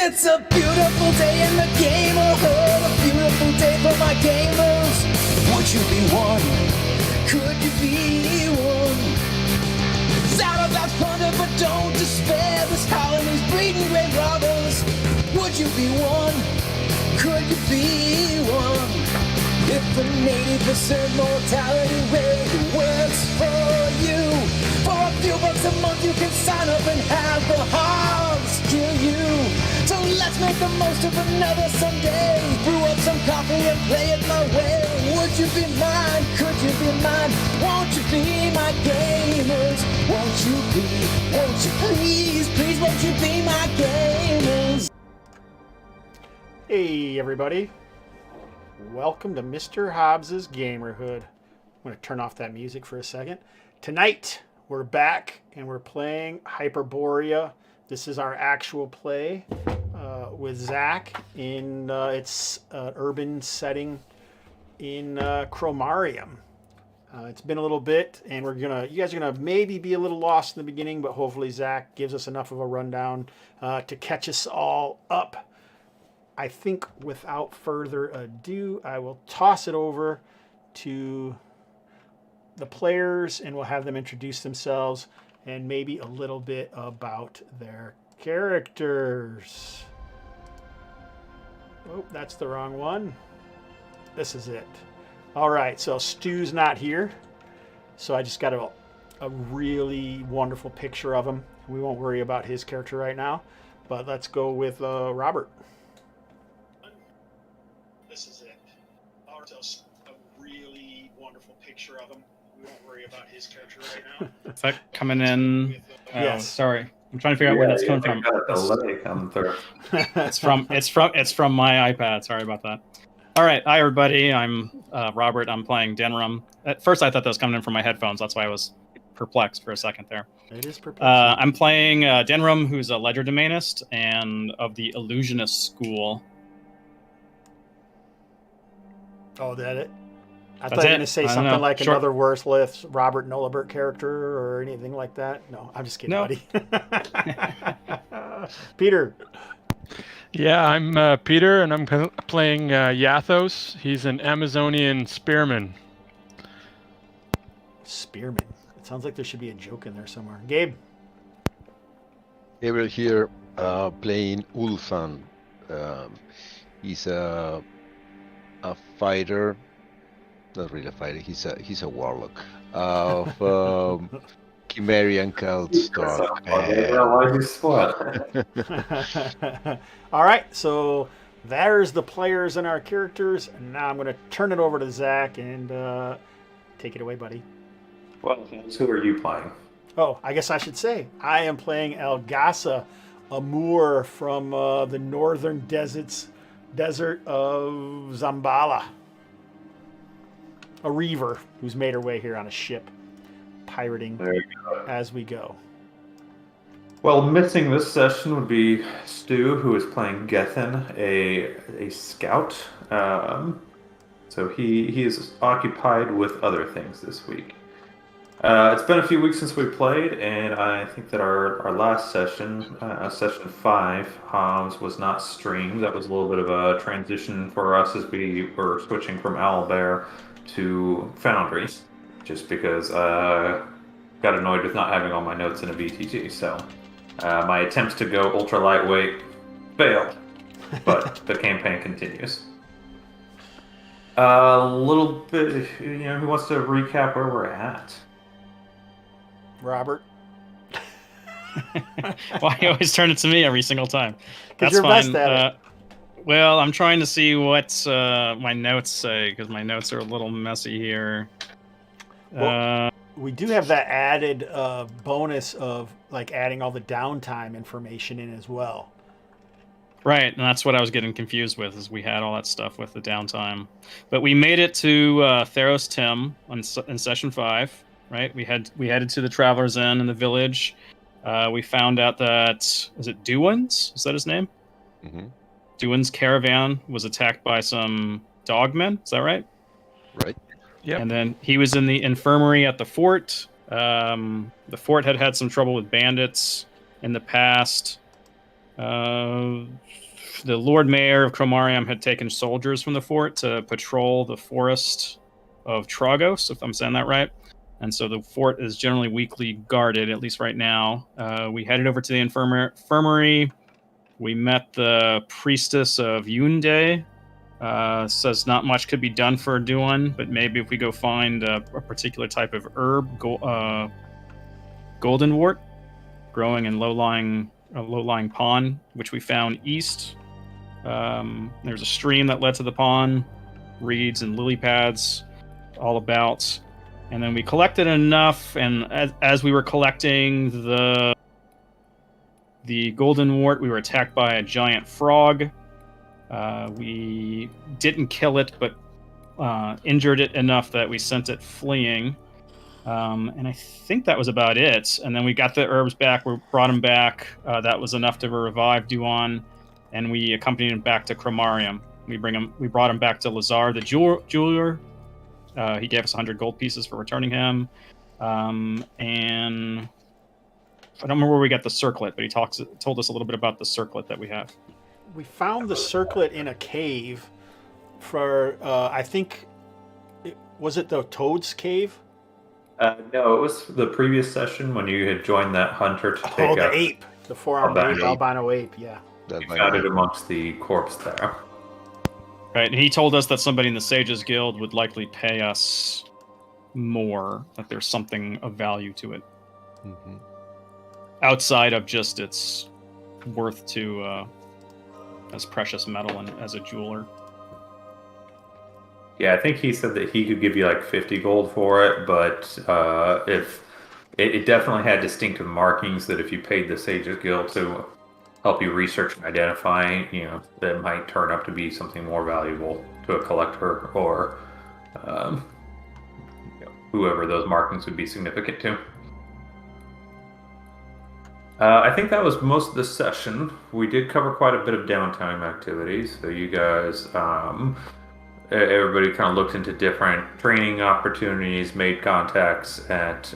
It's a beautiful day in the gamerhood, a beautiful day for my gamers. Would you be one? Could you be one? Shout about thunder, but don't despair. This colony's breeding great robbers. Would you be one? Could you be one? If the 80% mortality rate works for you, for a few bucks a month you can sign up and have the Hobbs kill you. So let's make the most of another Sunday. Brew up some coffee and play it my way. Would you be mine? Could you be mine? Won't you be my gamers? Won't you please, please won't you be my gamers? Hey everybody, welcome to Mr. Hobbs's Gamerhood. I'm going to turn off that music for a second. Tonight we're back and we're playing Hyperborea. This is our actual play with Zach in its urban setting in Khromarium. It's been a little bit, and you guys are gonna maybe be a little lost in the beginning, but hopefully Zach gives us enough of a rundown to catch us all up. I think without further ado, I will toss it over to the players and we'll have them introduce themselves and maybe a little bit about their characters. Oh, that's the wrong one. This is it. All right, so Stu's not here. So I just got a really wonderful picture of him. We won't worry about his character right now, but let's go with Robert. This is it. A really wonderful picture of him. We won't worry about his character right now. Is that coming in? Yes. Sorry, I'm trying to figure out where that's coming from. It's from my iPad. Sorry about that. All right, hi everybody. I'm Robert. I'm playing Denram. At first, I thought that was coming in from my headphones. That's why I was perplexed for a second there. It is perplexing. I'm playing Denram, who's a legerdemainist and of the illusionist school. Oh, that it? I thought you were going to say something like another worthless Robert Nolabert character or anything like that. No, I'm just kidding, buddy. Peter. Yeah, I'm Peter, and I'm playing Yathos. He's an Amazonian spearman. Spearman. It sounds like there should be a joke in there somewhere. Gabe. Gabriel here, playing Ulfan. He's a fighter, not really a fighter. He's a warlock of Khromarium called Stark. All right, so there's the players and our characters. And now I'm going to turn it over to Zach and take it away, buddy. Well, who are you playing? Oh, I guess I should say I am playing Elgasa, a Moor from the northern desert of Zambala. A reaver who's made her way here on a ship, pirating as we go. Well, missing this session would be Stu, who is playing Gethin, a scout. So he is occupied with other things this week. It's been a few weeks since we played, and I think that our last session, session 5, Hobbs, was not streamed. That was a little bit of a transition for us as we were switching from Owlbear to Foundry, just because got annoyed with not having all my notes in a BTG. So my attempts to go ultra lightweight failed, but the campaign continues. A little bit, who wants to recap where we're at? Robert. Why you always turn it to me every single time? Because you're fine. best at it. Well, I'm trying to see what my notes say, because my notes are a little messy here. Well, we do have that added bonus of like adding all the downtime information in as well. Right, and that's what I was getting confused with, is we had all that stuff with the downtime. But we made it to Theros Tim in session 5. Right, we headed to the Traveler's Inn in the village. We found out that, is it Duan's? Is that his name? Mm-hmm. Duan's caravan was attacked by some dogmen. Is that right? Right. Yep. And then he was in the infirmary at the fort. The fort had some trouble with bandits in the past. The Lord Mayor of Khromarium had taken soldiers from the fort to patrol the forest of Tragos, if I'm saying that right. And so the fort is generally weekly guarded, at least right now. We headed over to the infirmary. We met the priestess of Yunde. Says not much could be done for Duan, but maybe if we go find a particular type of herb, golden wort, growing in low-lying pond, which we found east. There's a stream that led to the pond, reeds and lily pads all about. And then we collected enough, and as we were collecting the golden wort, we were attacked by a giant frog. We didn't kill it, but injured it enough that we sent it fleeing. And I think that was about it. And then we got the herbs back. We brought him back. That was enough to revive Duan, and we accompanied him back to Khromarium. We brought him back to Lazar, the jeweler. He gave us 100 gold pieces for returning him. And I don't remember where we got the circlet, but he told us a little bit about the circlet that we have. We found the circlet in a cave for, I think, was it the Toad's Cave? No, it was the previous session when you had joined that hunter to take out the ape. The four-armed ape, albino ape, yeah. You found it amongst the corpse there. Right, and he told us that somebody in the Sages Guild would likely pay us more, that there's something of value to it. Mm-hmm. Outside of just its worth to as precious metal and as a jeweler. Yeah, I think he said that he could give you like 50 gold for it, but if it definitely had distinctive markings that if you paid the Sages Guild to help you research and identify, that might turn up to be something more valuable to a collector or whoever those markings would be significant to. I think that was most of the session. We did cover quite a bit of downtime activities, so you guys, everybody kind of looked into different training opportunities, made contacts at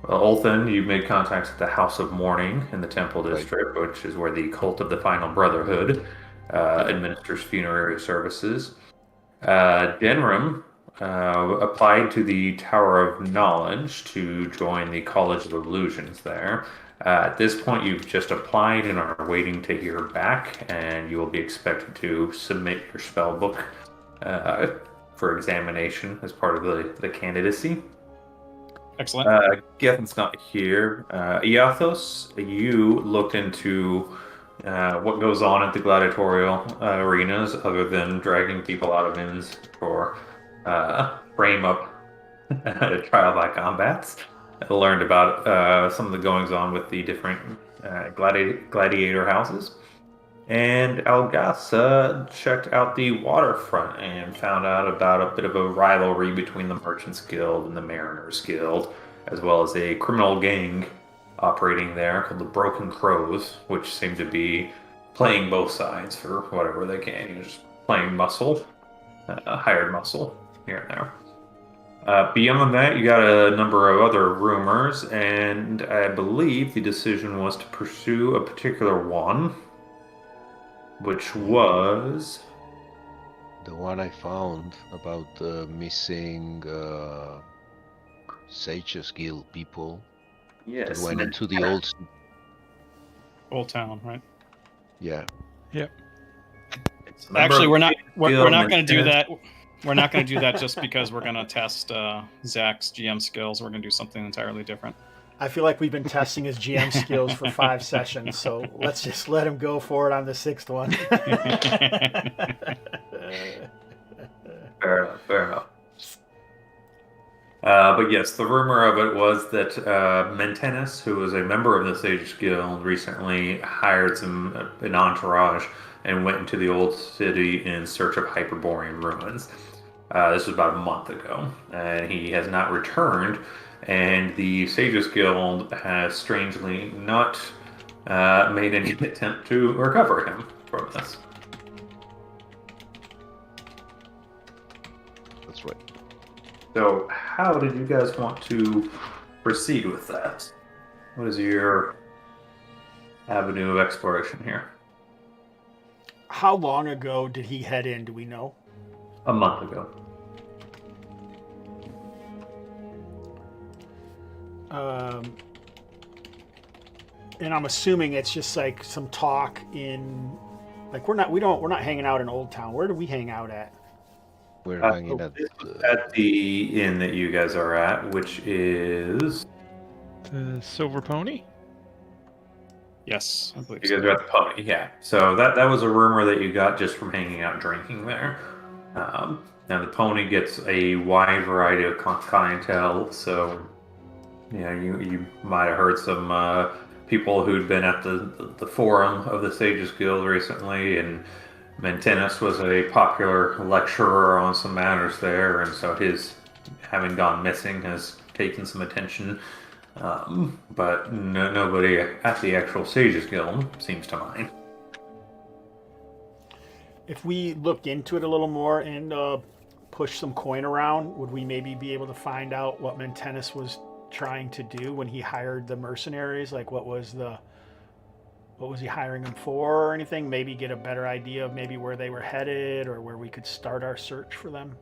Olthan. You made contacts at the House of Mourning in the Temple District, which is where the Cult of the Final Brotherhood administers funerary services. Denram applied to the Tower of Knowledge to join the College of Illusions there. At this point, you've just applied and are waiting to hear back, and you will be expected to submit your spell book for examination as part of the candidacy. Excellent. Gethin's not here. Iathos, you looked into what goes on at the gladiatorial arenas other than dragging people out of inns for frame up trial by combats. I learned about some of the goings on with the different gladiator houses. And Algasa checked out the waterfront and found out about a bit of a rivalry between the Merchants Guild and the Mariners Guild, as well as a criminal gang operating there called the Broken Crows, which seem to be playing both sides for whatever they can. Just playing muscle, hired muscle here and there. Beyond that, you got a number of other rumors, and I believe the decision was to pursue a particular one, which was the one I found about the missing Sages Guild people. Yes, that went into the old town, right? Yeah. Yep. Actually, we're not going to do that. We're not going to do that just because we're going to test Zach's GM skills. We're going to do something entirely different. I feel like we've been testing his GM skills for 5 sessions, so let's just let him go for it on the 6th one. Fair enough. But yes, the rumor of it was that Mentenis, who was a member of the Sages Guild, recently hired an entourage and went into the old city in search of Hyperborean ruins. This was about a month ago, and he has not returned. And the Sages Guild has strangely not made any attempt to recover him from this. That's right. So, how did you guys want to proceed with that? What is your avenue of exploration here. How long ago did he head in? Do we know? A month ago. And I'm assuming it's just like some talk in, like we're not hanging out in Old Town. Where do we hang out at? We're hanging at At the inn that you guys are at, which is... The Silver Pony? Yes, I believe You so. guys are at the Pony, yeah. So that was a rumor that you got just from hanging out and drinking there. Now the Pony gets a wide variety of clientele, so you might have heard some people who'd been at the forum of the Sages Guild recently, and Mantinus was a popular lecturer on some matters there, and so his having gone missing has taken some attention. But nobody at the actual Sages Guild seems to mind. If we looked into it a little more and push some coin around, would we maybe be able to find out what Mantinus was trying to do when he hired the mercenaries? Like, what was he hiring them for or anything? Maybe get a better idea of maybe where they were headed or where we could start our search for them.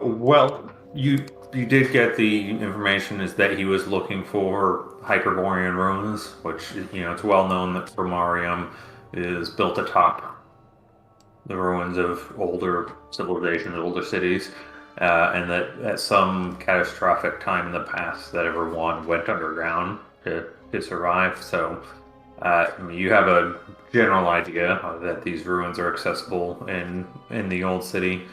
Well, you did get the information is that he was looking for Hyperborean ruins, which it's well known that Khromarium is built atop the ruins of older civilizations, older cities, and that at some catastrophic time in the past that everyone went underground to survive. So you have a general idea that these ruins are accessible in the old city.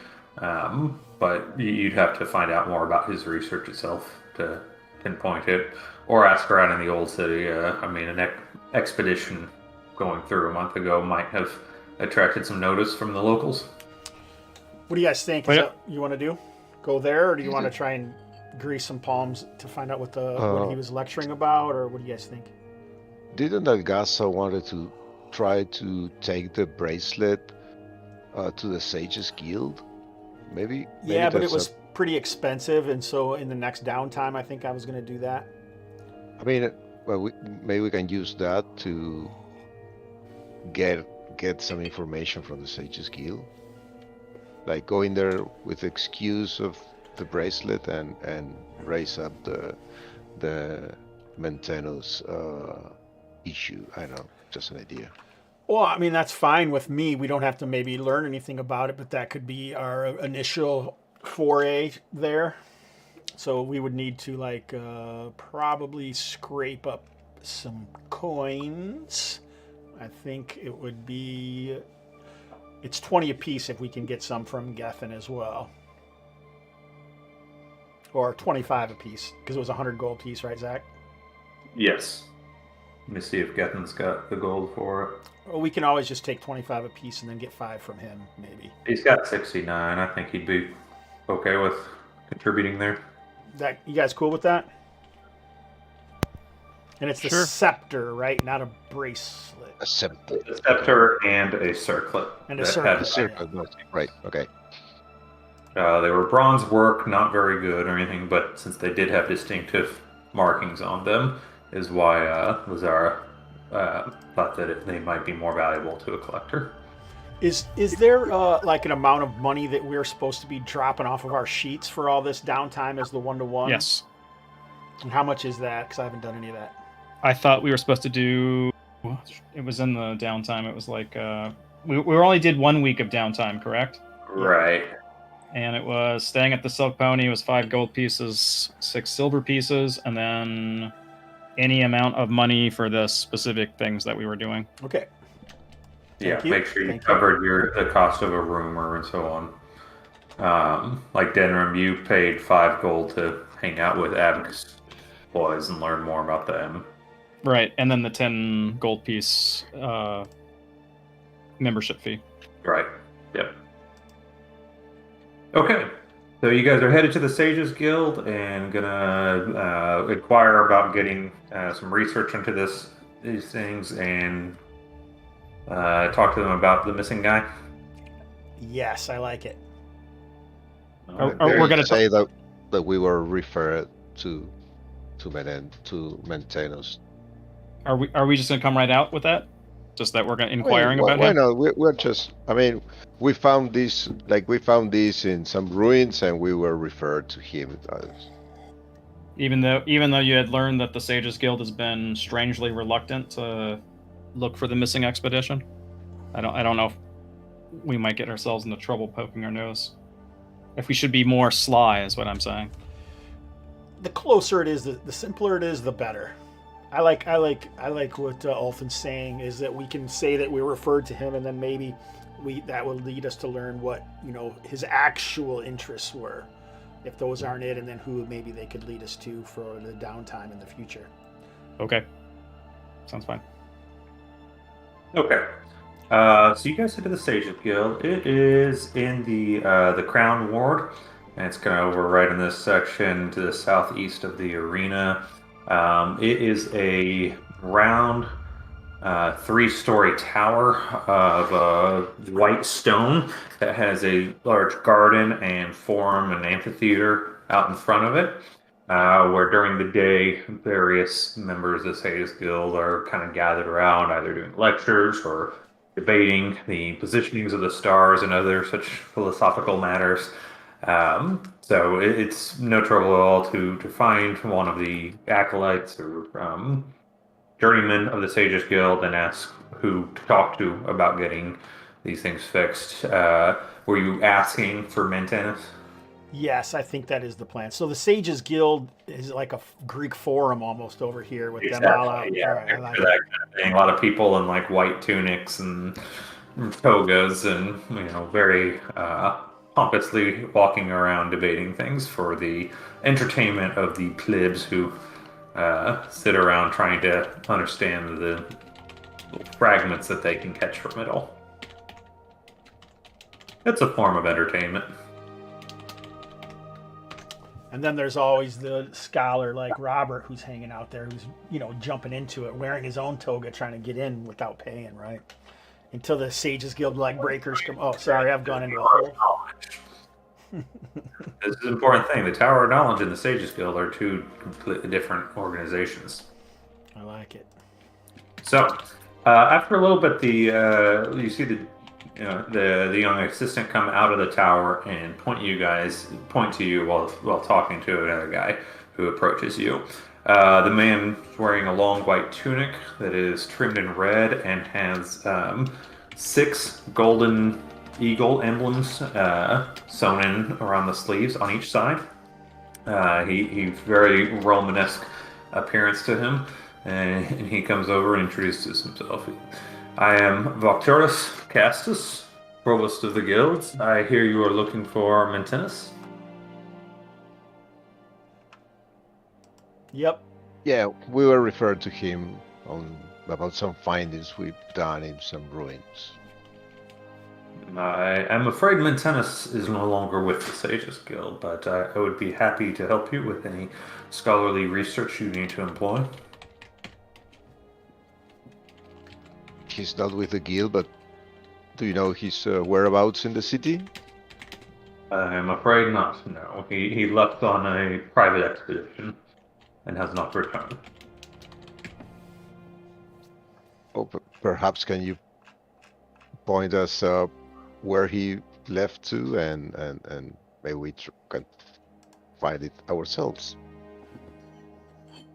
But you'd have to find out more about his research itself to pinpoint it, or ask around in the old city. An expedition going through a month ago might have attracted some notice from the locals. What do you guys think? Is that what you want to do? Go there, or do you want to try and grease some palms to find out what he was lecturing about, or what do you guys think? Didn't Algasa wanted to try to take the bracelet to the Sages Guild? Maybe But it was pretty expensive, and so in the next downtime, I think I was going to do that. I mean, maybe we can use that to get some information from the Sages Guild. Like go in there with the excuse of the bracelet and raise up the Mantinus issue. I don't know, just an idea. Well, I mean, that's fine with me. We don't have to maybe learn anything about it, but that could be our initial foray there. So we would need to probably scrape up some coins. I think it would be... It's 20 apiece if we can get some from Gethin as well. Or 25 apiece, because it was 100 gold piece, right, Zach? Yes. Let me see if Gethin's got the gold for it. Well, we can always just take 25 apiece and then get 5 from him, maybe. He's got 69. I think he'd be okay with contributing there. You guys cool with that? And it's the Sure. scepter, right? Not a bracelet. A scepter. A scepter and a circlet. And a that circlet. had- A circle, right? Okay. They were bronze work, not very good or anything, but since they did have distinctive markings on them, is why Lazara thought that they might be more valuable to a collector. Is there an amount of money that we're supposed to be dropping off of our sheets for all this downtime as the 1-to-1? Yes. And how much is that? Because I haven't done any of that. I thought we were supposed to do. It was in the downtime. It was like we only did 1 week of downtime, correct? Right. And it was staying at the Silk Pony was 5 gold pieces, 6 silver pieces, and then any amount of money for the specific things that we were doing. Okay. Yeah, Thank you. make sure you Thank you. covered the cost of a roomer and so on. Like Denram, you paid 5 gold to hang out with Abacus boys and learn more about them. Right, and then the 10 gold piece membership fee. Right. Yep. Okay. So you guys are headed to the Sages Guild and gonna inquire about getting some research into these things and talk to them about the missing guy. Yes, I like it. Or we're gonna say that we were referred to Mantinus Are we just gonna come right out with that? Just that we're gonna inquiring Why, about why him? not? We're just. I mean, we found this. Like we found this in some ruins, and we were referred to him. Even though you had learned that the Sages Guild has been strangely reluctant to look for the missing expedition, I don't know if we might get ourselves into trouble poking our nose. If we should be more sly, is what I'm saying. The closer it is, the simpler it is, the better. I like what Ulfin's saying is that we can say that we referred to him, and then maybe that will lead us to learn what his actual interests were, if those aren't it, and then who maybe they could lead us to for the downtime in the future. Okay, sounds fine. Okay. So you guys head to the Sages Guild. It is in the Crown Ward, and it's kind of over right in this section to the southeast of the arena. It is a round 3-story tower of white stone that has a large garden and forum and amphitheater out in front of it, where during the day various members of the Sages Guild are kind of gathered around, either doing lectures or debating the positionings of the stars and other such philosophical matters. So it's no trouble at all to find one of the acolytes or journeymen of the Sages Guild and ask who to talk to about getting these things fixed. Were you asking for Mentenus? Yes, I think that is the plan. So the Sages Guild is like a Greek forum almost over here with them all out. Yeah, All right, I like that kind of thing. A lot of people in like white tunics and togas, and very pompously walking around debating things for the entertainment of the plebs who sit around trying to understand the little fragments that they can catch from it all. It's a form of entertainment. And then there's always the scholar like Robert who's hanging out there, who's jumping into it, wearing his own toga, trying to get in without paying, right? Until the Sages Guild breakers come. Oh, sorry, I've gone into a hole. This is an important thing. The Tower of Knowledge and the Sages Guild are two completely different organizations. I like it. So, after a little bit, you see the young assistant come out of the tower and point to you while talking to another guy who approaches you. The man is wearing a long white tunic that is trimmed in red and has 6 golden eagle emblems sewn in around the sleeves on each side. He's very Romanesque appearance to him, and he comes over and introduces himself. I am Voctorus Castus, Provost of the Guilds. I hear you are looking for Mentenus. Yep. Yeah, we were referred to him about some findings we've done in some ruins. I am afraid Mentenus is no longer with the Sages Guild, but I would be happy to help you with any scholarly research you need to employ. He's not with the guild, but do you know his whereabouts in the city? I'm afraid not, no. He left on a private expedition and has not returned. Oh, perhaps can you point us where he left to, and maybe we can find it ourselves.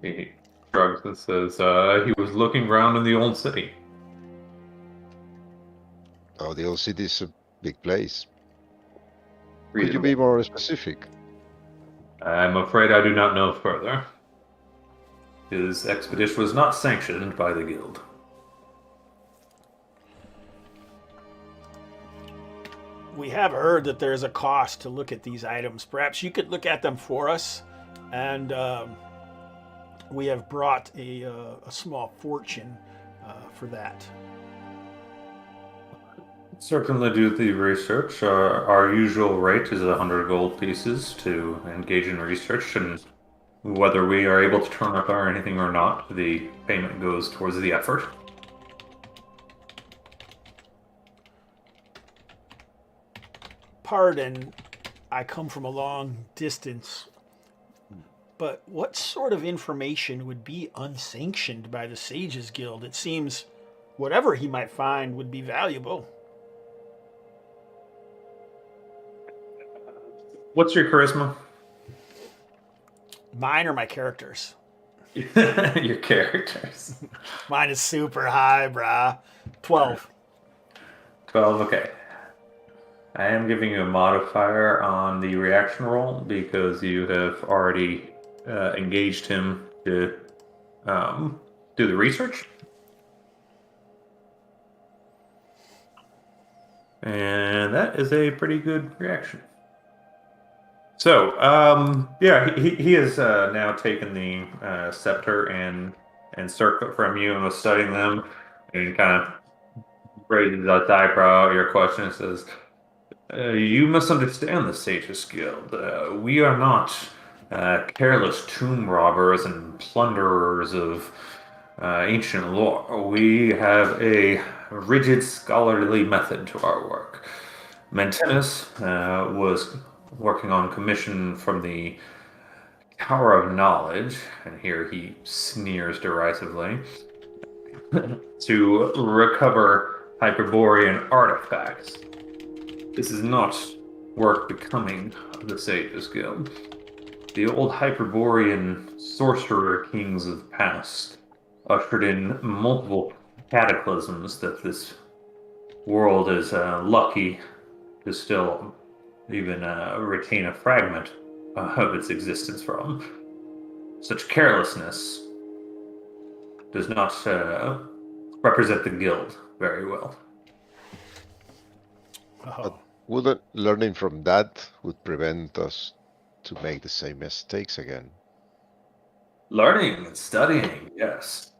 He shrugs and says, he was looking around in the old city. Oh, the old city is a big place. Could you Reasonable. be more specific? I'm afraid I do not know further. His expedition was not sanctioned by the guild. We have heard that there's a cost to look at these items. Perhaps you could look at them for us, and we have brought a small fortune for that. Certainly do the research. Our usual rate is 100 gold pieces to engage in research, and whether we are able to turn up or anything or not, the payment goes towards the effort. Pardon, I come from a long distance. But what sort of information would be unsanctioned by the Sages Guild? It seems whatever he might find would be valuable. What's your charisma? Mine or my characters? Your characters. Mine is super high, brah. 12. 12, okay. I am giving you a modifier on the reaction roll because you have already engaged him to do the research. And that is a pretty good reaction. So, yeah, he has now taken the scepter and circlet from you and was studying them and kind of raises his eyebrow at your question and says, you misunderstand the Sages Guild. We are not careless tomb robbers and plunderers of ancient lore. We have a rigid scholarly method to our work. Mantinus was working on commission from the Tower of Knowledge, and here he sneers derisively, to recover Hyperborean artifacts. This is not work becoming of the Sages Guild. The old Hyperborean sorcerer kings of the past ushered in multiple cataclysms that this world is lucky to still even retain a fragment of its existence from. Such carelessness does not represent the guild very well. Oh. Wouldn't learning from that would prevent us to make the same mistakes again? Learning and studying, yes.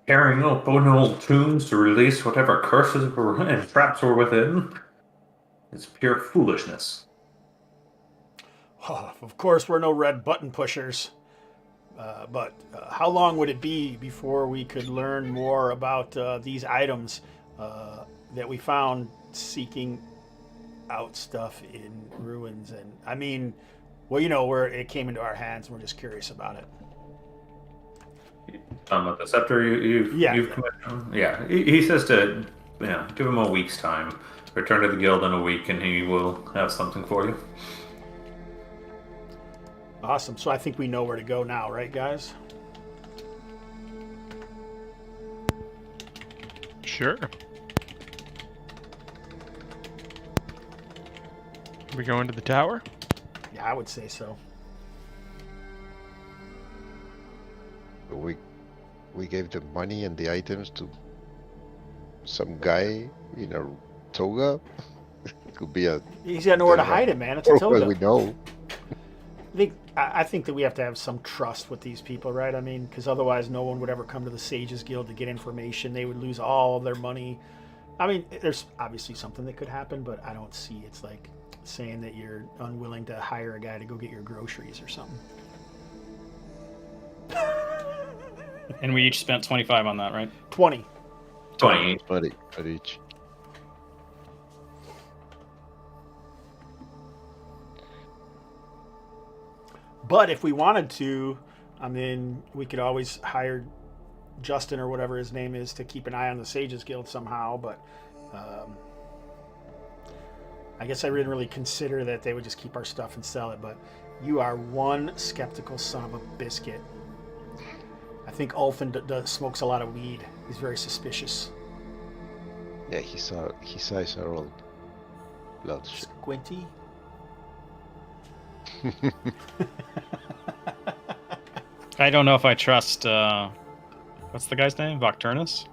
Tearing open old tombs to release whatever curses were and traps were within is pure foolishness. Oh, of course, we're no red button pushers. But how long would it be before we could learn more about these items that we found seeking out stuff in ruins? And I mean, well, you know, where it came into our hands, and we're just curious about it. With the scepter you've commissioned? Yeah, he says to give him a week's time. Return to the guild in a week, and he will have something for you. Awesome. So I think we know where to go now, right, guys? Sure. We go into the tower? Yeah, I would say so. We gave the money and the items to some guy in a toga. It could be a. He's got nowhere to hide it, man. It's a toga. Well, we know. I think that we have to have some trust with these people, right? I mean, because otherwise no one would ever come to the Sages Guild to get information. They would lose all of their money. I mean, there's obviously something that could happen, but I don't see it's like saying that you're unwilling to hire a guy to go get your groceries or something. And we each spent 25 on that, right? 20. 20. Buddy, at each. But if we wanted to, I mean, we could always hire Justin or whatever his name is to keep an eye on the Sages Guild somehow. But I guess I didn't really consider that they would just keep our stuff and sell it. But you are one skeptical son of a biscuit. I think Ulfin smokes a lot of weed. He's very suspicious. Yeah, his eyes are all bloodshot. Squinty. I don't know if I trust. What's the guy's name? Vocturnus?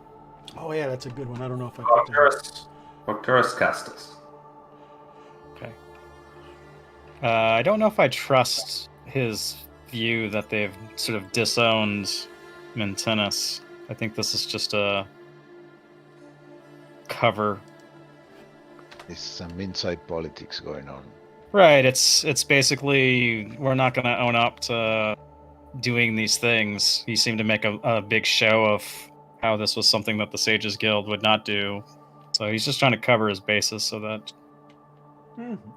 Oh yeah, that's a good one. I don't know if I picked that. Vocturus Castus. Okay. I don't know if I trust his view that they've sort of disowned Mantinus. I think this is just a cover. There's some inside politics going on. Right. It's basically we're not going to own up to doing these things. He seemed to make a big show of how this was something that the Sages Guild would not do. So he's just trying to cover his bases so that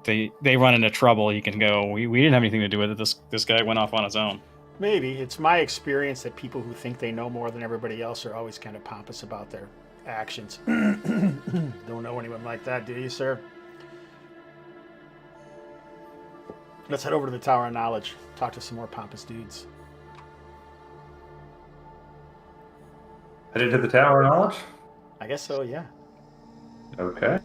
they run into trouble. He can go, we didn't have anything to do with it. This guy went off on his own. Maybe. It's my experience that people who think they know more than everybody else are always kind of pompous about their actions. Don't know anyone like that, do you, sir? Let's head over to the Tower of Knowledge. Talk to some more pompous dudes. Headed to the Tower of Knowledge? I guess so, yeah. Okay.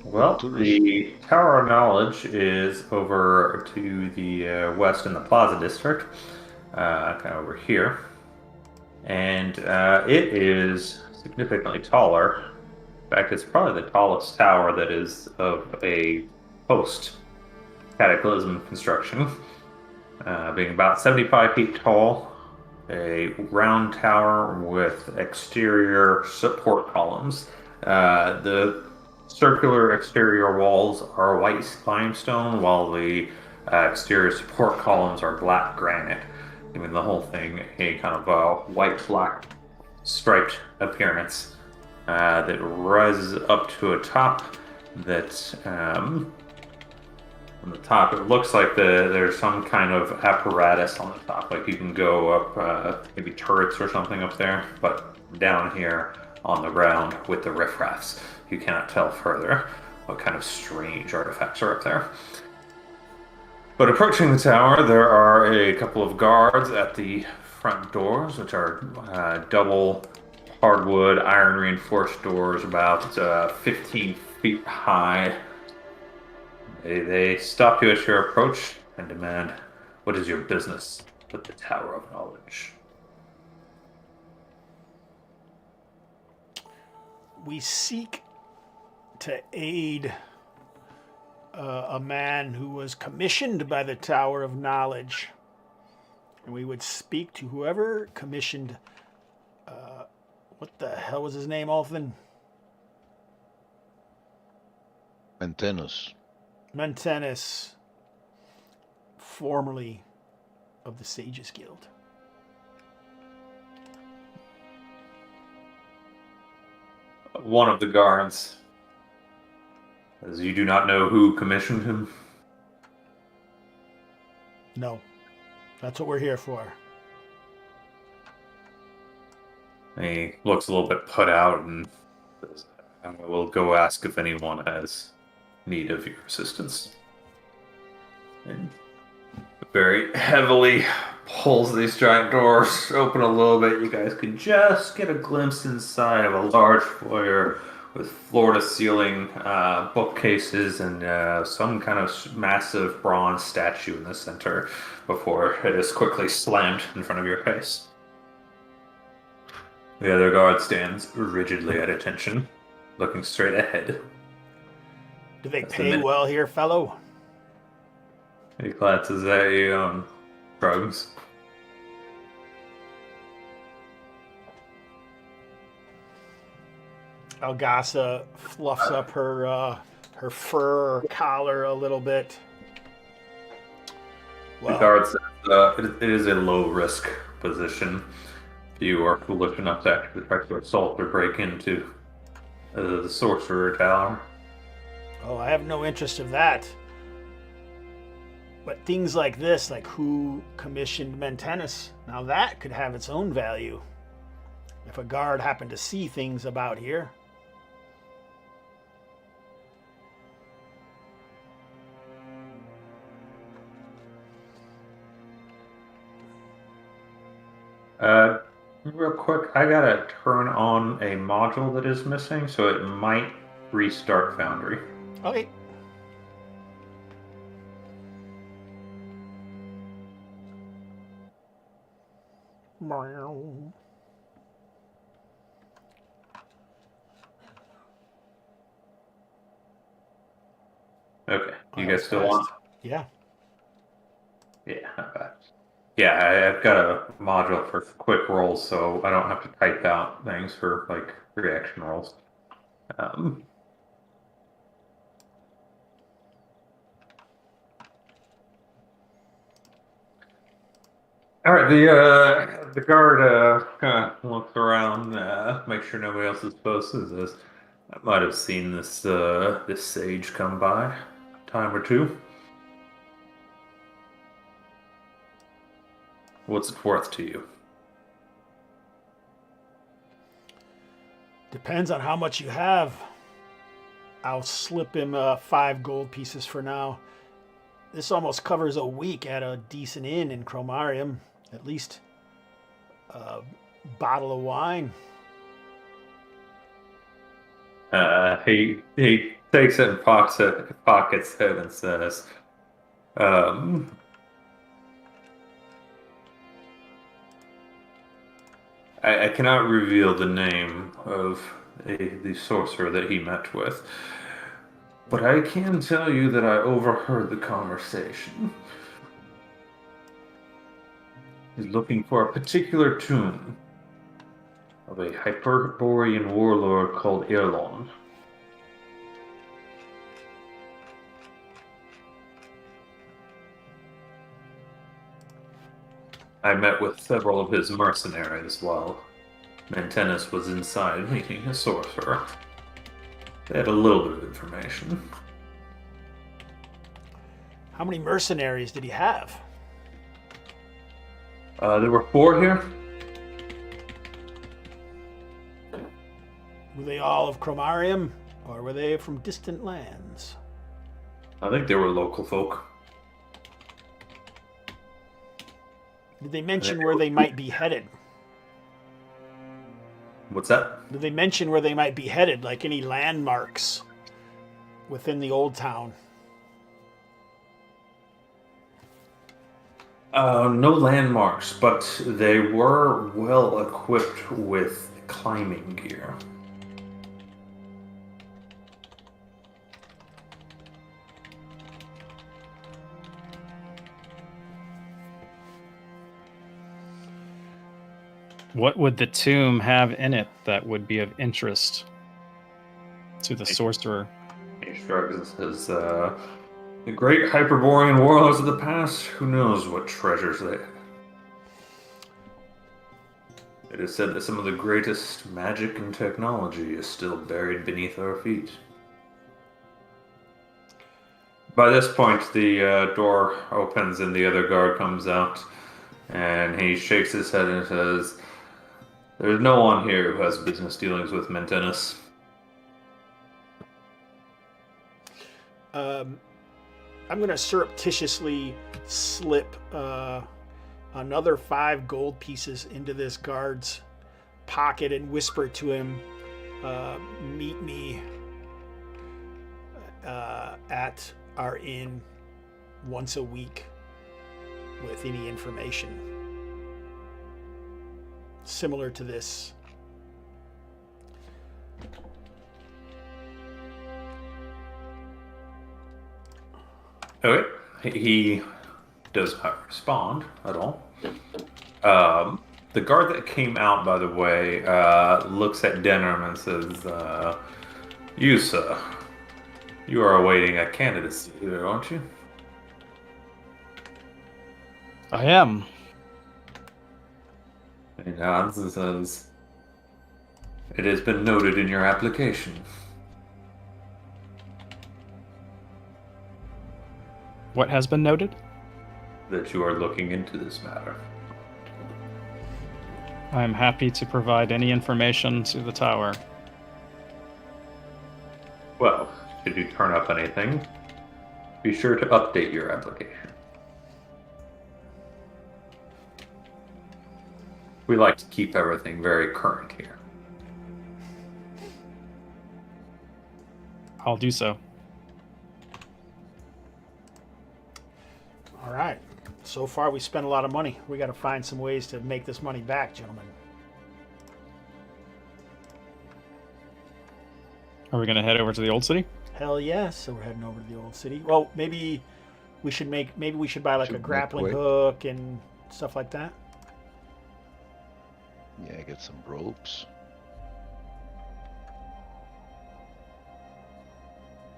Well, the Tower of Knowledge is over to the west in the Plaza District, kind of over here. And it is significantly taller. In fact, it's probably the tallest tower that is of a post-cataclysm construction, being about 75 feet tall, a round tower with exterior support columns. The circular exterior walls are white limestone, while the exterior support columns are black granite, giving the whole thing a kind of white-black striped appearance that rises up to a top that on the top it looks like there's some kind of apparatus on the top, like you can go up maybe turrets or something up there, but down here on the ground with the riffraffs you cannot tell further what kind of strange artifacts are up there. But approaching the tower, there are a couple of guards at the front doors, which are double hardwood, iron reinforced doors, about 15 feet high. They stop you as you approach and demand, "What is your business with the Tower of Knowledge?" We seek to aid a man who was commissioned by the Tower of Knowledge. And we would speak to whoever commissioned... what the hell was his name, Alfin? Mantenus, formerly of the Sages Guild. One of the guards, as you do not know who commissioned him. No, that's what we're here for. He looks a little bit put out and says, "I will go ask if anyone has need of your assistance." And very heavily pulls these giant doors open a little bit. You guys can just get a glimpse inside of a large foyer with floor-to-ceiling bookcases and some kind of massive bronze statue in the center before it is quickly slammed in front of your face. The other guard stands rigidly at attention, looking straight ahead. Do they pay well here, fellow? He glances at you and shrugs. Algasa fluffs up her fur collar a little bit. The guard says it is a low-risk position. If you are foolish enough to actually try to assault or break into the Sorcerer Tower. Oh, I have no interest of that. But things like this, like who commissioned Mantenus, now that could have its own value. If a guard happened to see things about here. Real quick, I gotta turn on a module that is missing, so it might restart Foundry. Okay. Okay, you guys still on? Yeah. Yeah, not bad. Yeah, I've got a module for quick rolls, so I don't have to type out things for like reaction rolls. All right, the guard kind of looks around, make sure nobody else is posted. Says, "I might have seen this this sage come by a time or two." What's it worth to you? Depends on how much you have. I'll slip him 5 gold pieces for now. This almost covers a week at a decent inn in Khromarium. At least a bottle of wine. He takes it and pockets it and says, I cannot reveal the name of the sorcerer that he met with, but I can tell you that I overheard the conversation. He's looking for a particular tomb of a Hyperborean warlord called Erlon. I met with several of his mercenaries while Mantenus was inside meeting a sorcerer. They had a little bit of information. How many mercenaries did he have? There were 4 here. Were they all of Khromarium, or were they from distant lands? I think they were local folk. Did they mention where they might be headed? What's that? Did they mention where they might be headed, like any landmarks within the old town? No landmarks, but they were well equipped with climbing gear. What would the tomb have in it that would be of interest to the sorcerer? He shrugs and says, the great Hyperborean warlords of the past, who knows what treasures they had. It is said that some of the greatest magic and technology is still buried beneath our feet. By this point, the door opens and the other guard comes out, and he shakes his head and says, "There's no one here who has business dealings with Mantenus." I'm going to surreptitiously slip another 5 gold pieces into this guard's pocket and whisper to him, meet me at our inn once a week with any information similar to this. Okay. He does not respond at all. The guard that came out, by the way, looks at Denham and says, "You, sir, you are awaiting a candidacy here, aren't you?" I am. He nods and says, "It has been noted in your application." What has been noted? That you are looking into this matter. I'm happy to provide any information to the tower. Well, should you turn up anything, be sure to update your application. We like to keep everything very current here. I'll do so. All right. So far, we spent a lot of money. We got to find some ways to make this money back, gentlemen. Are we going to head over to the old city? Hell yes. So we're heading over to the old city. Well, maybe we should buy like a grappling hook and stuff like that. Yeah, get some ropes.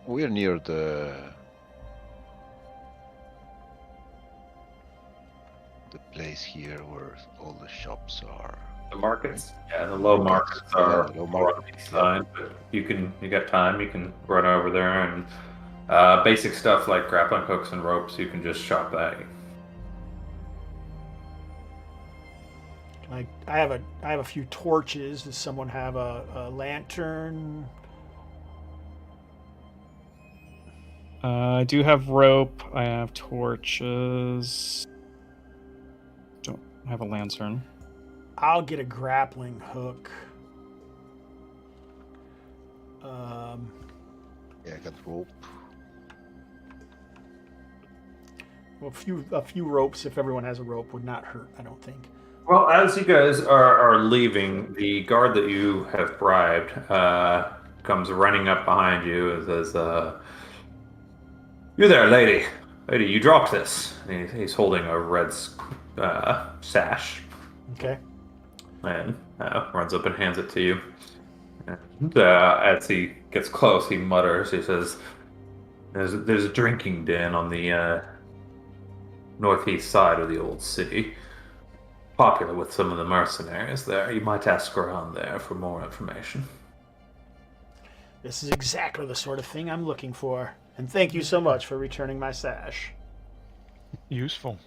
We're near the place here where all the shops are. The markets? Yeah, the low markets are low more on the east side, but you got time, you can run over there and basic stuff like grappling hooks and ropes, you can just shop that. Like I have a few torches. Does someone have a lantern? I do have rope. I have torches. Don't have a lantern. I'll get a grappling hook. Yeah, I got rope. Well, a few ropes, if everyone has a rope, would not hurt, I don't think. Well, as you guys are leaving, the guard that you have bribed comes running up behind you and says, "You there, lady. Lady, you dropped this." And he's holding a red sash Okay. and runs up and hands it to you. And as he gets close, he mutters, he says, there's a drinking den on the northeast side of the old city. Popular with some of the mercenaries there. You might ask around there for more information." This is exactly the sort of thing I'm looking for. And thank you so much for returning my sash. Useful.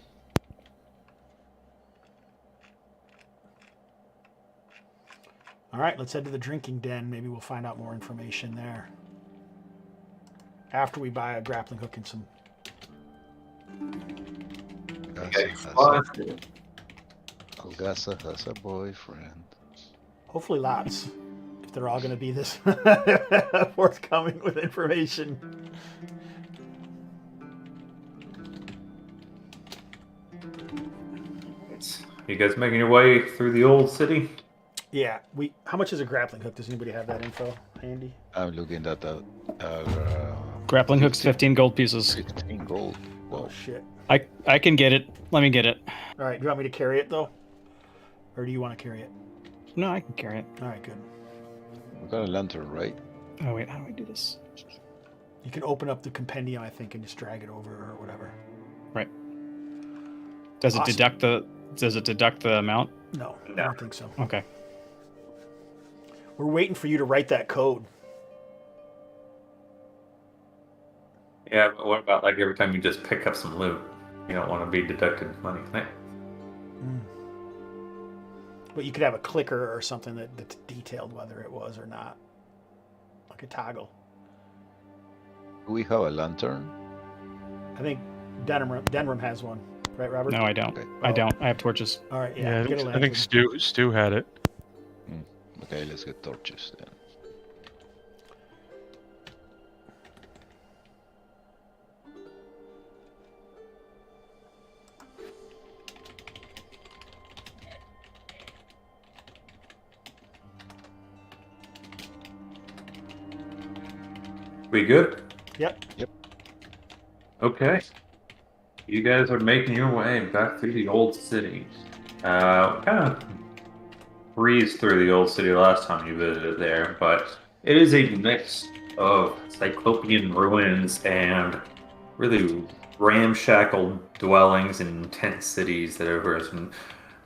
All right, let's head to the drinking den. Maybe we'll find out more information there. After we buy a grappling hook and some... Algasa has a boyfriend. Hopefully lots. If they're all going to be this forthcoming with information. You guys making your way through the old city? Yeah, how much is a grappling hook? Does anybody have that info handy? I'm looking at that. Grappling hook's 15 gold pieces. 15 gold. Oh, Well, shit. I can get it. Let me get it. All right, do you want me to carry it, though? Or do you want to carry it? No, I can carry it. All right, good. we got a lantern, right? Oh wait, how do I do this? You can open up the compendium, I think, and just drag it over or whatever. Right. Does it Awesome. deduct the amount? No, I don't think so. Okay. We're waiting for you to write that code. Yeah, but what about like every time you just pick up some loot? You don't want to be deducted money. But you could have a clicker or something that's detailed whether it was or not. Like a toggle. Do we have a lantern? I think Denram has one. Right, Robert? No, I don't. Okay. I don't. I have torches. All right, Yeah, yeah. Get a I think lantern. Stu had it. Okay, let's get torches then. We good? Yep. Okay. You guys are making your way back through the old city. Kind of breezed through the old city last time you visited there, but it is a mix of cyclopean ruins and really ramshackle dwellings and tent cities that have arisen.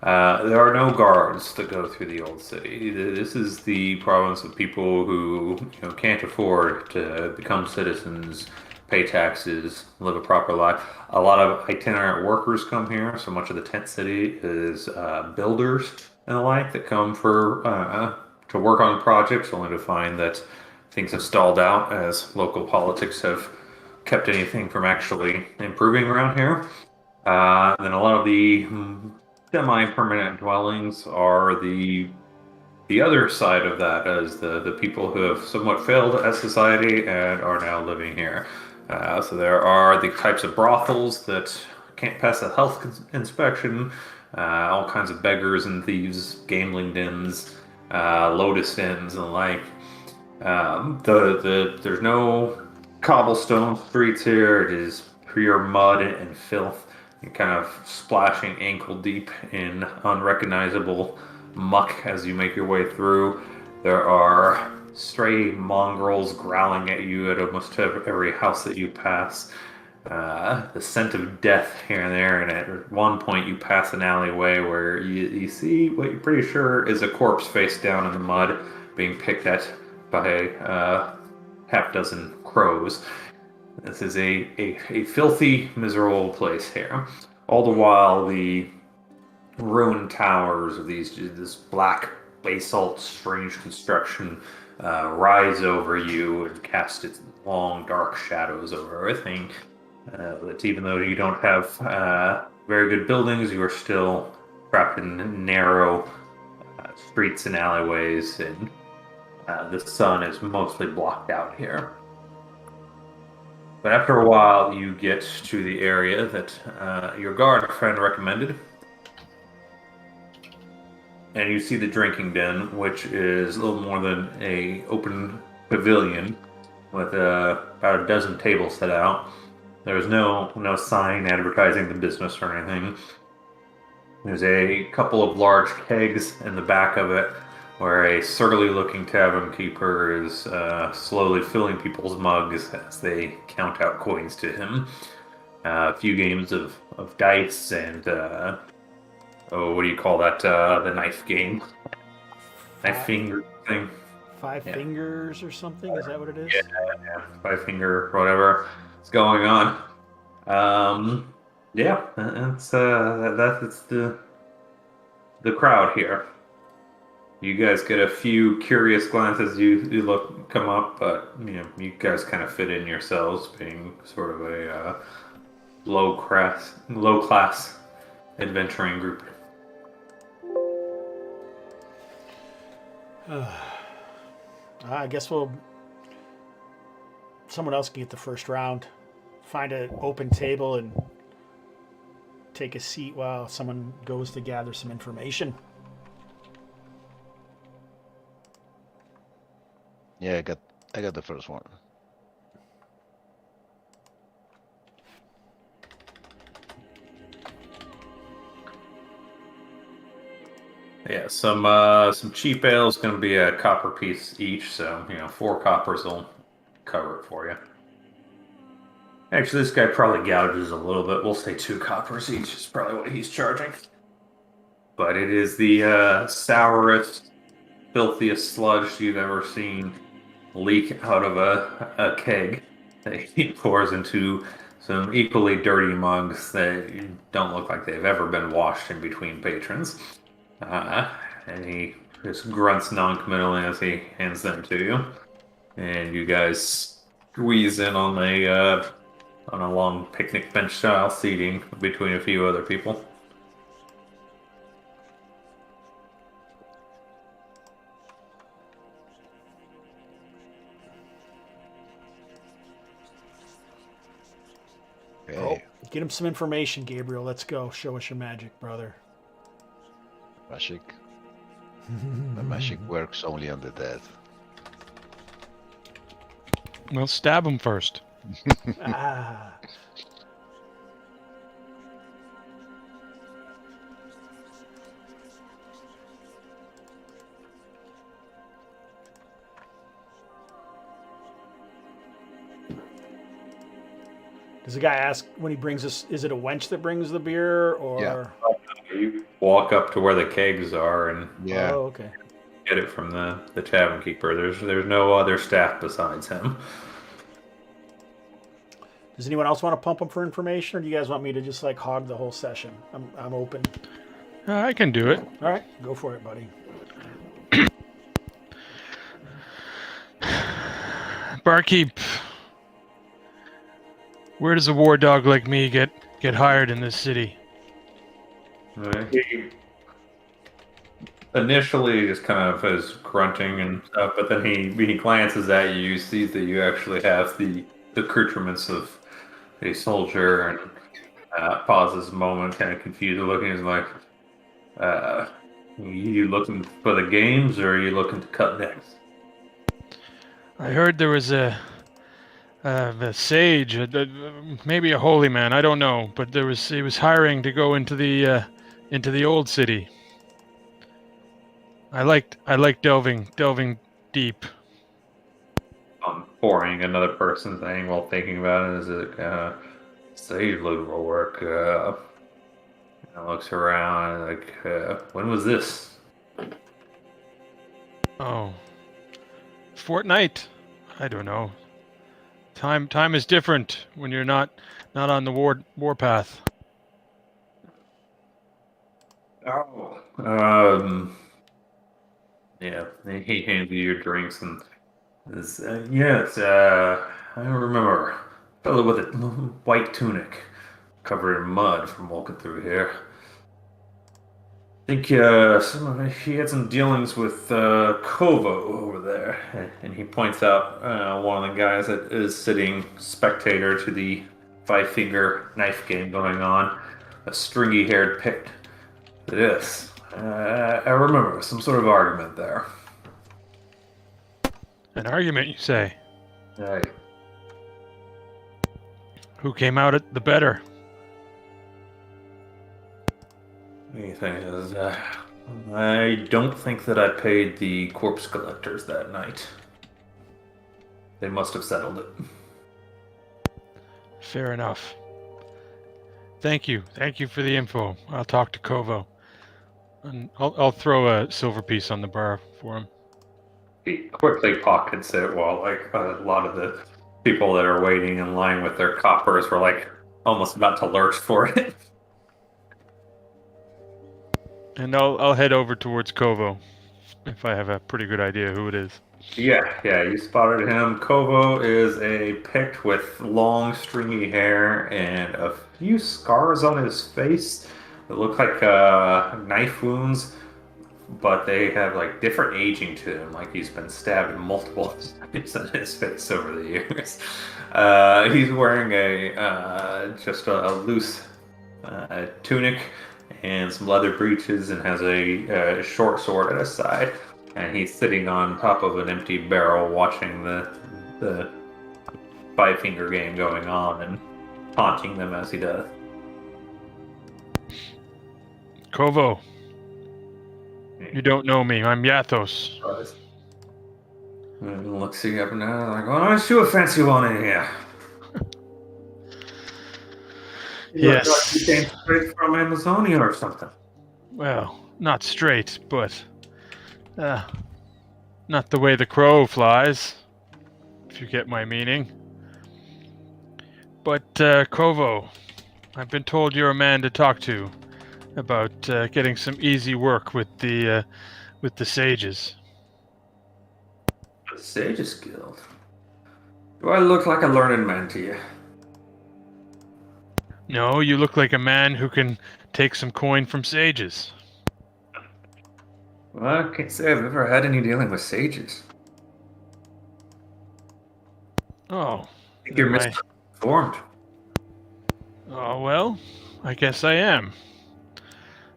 There are no guards that go through the old city. This is the province of people who can't afford to become citizens, pay taxes, live a proper life. A lot of itinerant workers come here, so much of the tent city is builders and the like that come for to work on projects, only to find that things have stalled out as local politics have kept anything from actually improving around here. Then a lot of the semi-permanent dwellings are the other side of that, as the people who have somewhat failed as society and are now living here. So there are the types of brothels that can't pass a health inspection, all kinds of beggars and thieves, gambling dens, lotus inns and the like. There's no cobblestone streets here. It is pure mud and filth. You're kind of splashing ankle deep in unrecognizable muck as you make your way through. There are stray mongrels growling at you at almost every house that you pass. The scent of death here and there, and at one point you pass an alleyway where you see what you're pretty sure is a corpse face down in the mud being picked at by a half dozen crows. This is a filthy, miserable place here. All the while, the ruined towers of this black basalt, strange construction rise over you and cast its long, dark shadows over everything. But even though you don't have very good buildings, you are still trapped in narrow streets and alleyways, and the sun is mostly blocked out here. But after a while, you get to the area that your guard friend recommended. And you see the drinking den, which is a little more than a open pavilion with about a dozen tables set out. There's no sign advertising the business or anything. There's a couple of large kegs in the back of it, where a surly-looking tavern keeper is slowly filling people's mugs as they count out coins to him. A few games of dice and what do you call that? The knife game, knife finger thing. Five fingers or something? Is that what it is? Yeah, 5 finger, whatever is going on. That's the crowd here. You guys get a few curious glances. You come up, but you guys kind of fit in yourselves, being sort of a low class adventuring group. I guess someone else can get the first round. Find an open table and take a seat while someone goes to gather some information. Yeah, I got the first one. Yeah, some cheap ale is going to be a copper piece each, so 4 coppers will cover it for you. Actually, this guy probably gouges a little bit. We'll say 2 coppers each is probably what he's charging. But it is the sourest, filthiest sludge you've ever seen leak out of a keg that he pours into some equally dirty mugs that don't look like they've ever been washed in between patrons. And he just grunts non-committally as he hands them to you. And you guys squeeze in on a long picnic bench style seating between a few other people. Okay. Oh, get him some information, Gabriel. Let's go. Show us your magic, brother. Magic. My magic works only on the dead. We'll stab him first. Ah. Does the guy ask when he brings us, is it a wench that brings the beer or? Yeah. You walk up to where the kegs are and Yeah. Oh, okay. get it from the tavern keeper. There's no other staff besides him. Does anyone else want to pump him for information, or do you guys want me to just like hog the whole session? I'm open. I can do it. All right, go for it, buddy. Barkeep, where does a war dog like me get hired in this city? He initially just kind of is grunting and stuff, but then he glances at you. You see that you actually have the accoutrements of a soldier, and pauses a moment, kind of confused, looking. He's like, "You looking for the games, or are you looking to cut necks?" I heard there was a sage, maybe a holy man. I don't know, but he was hiring to go into the old city. I like delving deep. Pouring another person's name while thinking about it. Is it sage liberal work? Looks around like, when was this? Oh, fortnight. I don't know. Time is different when you're not on the war path. Oh, yeah. He hands you your drinks and says, yes, I remember a fellow with a white tunic covered in mud from walking through here. I think he had some dealings with Kovo over there, and he points out one of the guys that is sitting spectator to the five-finger knife game going on, a stringy-haired pict. Yes, I remember some sort of argument there. An argument, you say? Right. Who came out at the better? The thing is, I don't think that I paid the corpse collectors that night. They must have settled it. Fair enough. Thank you. Thank you for the info. I'll talk to Kovo. And I'll throw a silver piece on the bar for him. He quickly pockets it while, like, a lot of the people that are waiting in line with their coppers were, like, almost about to lurch for it. And I'll head over towards Kovo if I have a pretty good idea who it is. Yeah, you spotted him. Kovo is a pict with long, stringy hair and a few scars on his face that look like knife wounds, but they have like different aging to them. Like he's been stabbed multiple times in his face over the years. He's wearing just a loose tunic and some leather breeches, and has a short sword at his side. And he's sitting on top of an empty barrel watching the five-finger game going on and taunting them as he does. Kovo, you don't know me. I'm Yathos. And looks you up and down like, well, aren't you a fancy one in here? You look like you came straight from Amazonia or something. Well, not straight, but not the way the crow flies, if you get my meaning. But Kovo, I've been told you're a man to talk to about getting some easy work with the sages. The Sages Guild? Do I look like a learned man to you? No, you look like a man who can take some coin from sages. Well, I can't say I've ever had any dealing with sages. Oh. I think you're misinformed. Oh, well, I guess I am.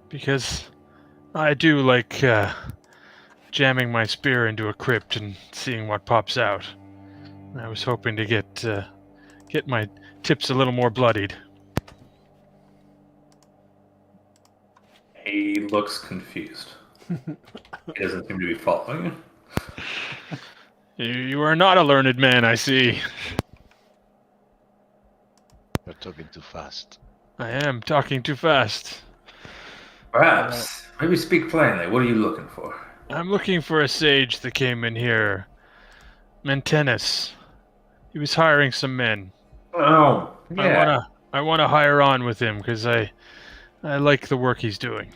Because I do like jamming my spear into a crypt and seeing what pops out. I was hoping to get my tips a little more bloodied. He looks confused. He doesn't seem to be following you. You are not a learned man, I see. You're talking too fast. I am talking too fast. Perhaps. Maybe speak plainly. What are you looking for? I'm looking for a sage that came in here. Mentenis. He was hiring some men. Oh, yeah. I wanna hire on with him because I like the work he's doing.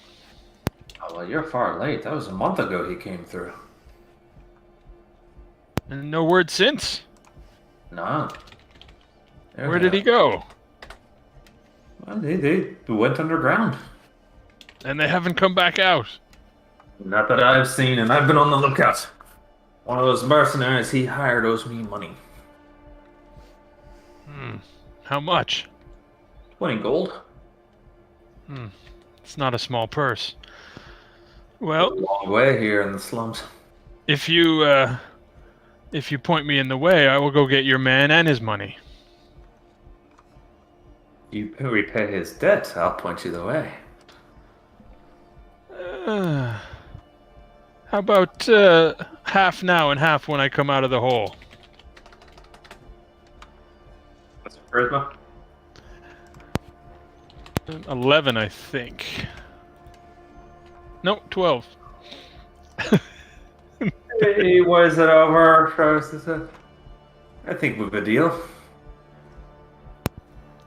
Oh, well, you're far late. That was a month ago he came through. And no word since. No. Where did he go? Well, they went underground. And they haven't come back out. Not that I've seen, and I've been on the lookout. One of those mercenaries he hired owes me money. How much? 20 gold. It's not a small purse. Well, A long way here in the slums. if you point me in the way, I will go get your man and his money. You repay his debt, I'll point you the way. How about half now and half when I come out of the hole? What's your charisma? 11, I think. No, 12. Hey, what is it over? I think we've a deal.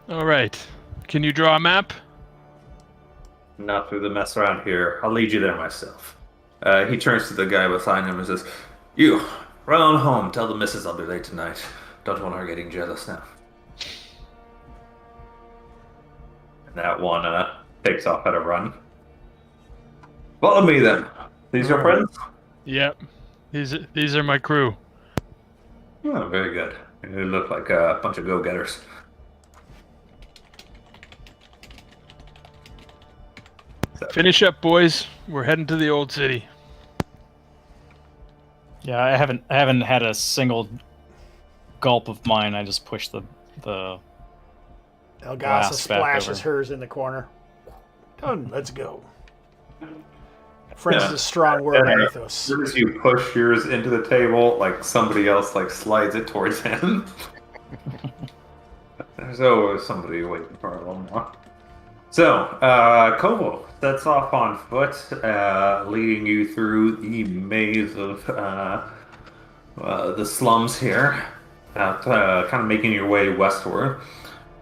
All right. Can you draw a map? Not through the mess around here. I'll lead you there myself. He turns to the guy beside him and says, "You, run on home. Tell the missus I'll be late tonight. Don't want her getting jealous now." And that one takes off at a run. Follow me then. These your friends? Yep. These are my crew. Oh, very good. They look like a bunch of go-getters. Finish up, boys. We're heading to the old city. Yeah, I haven't had a single gulp of mine. I just pushed the Elgasa glass back splashes over. hers in the corner. Done. Let's go. Friends Yeah. is a strong word, As Athos. soon as you push yours into the table, like somebody else like slides it towards him. There's always somebody waiting for a little more. So, Kovo sets off on foot, leading you through the maze of the slums here, kind of making your way westward.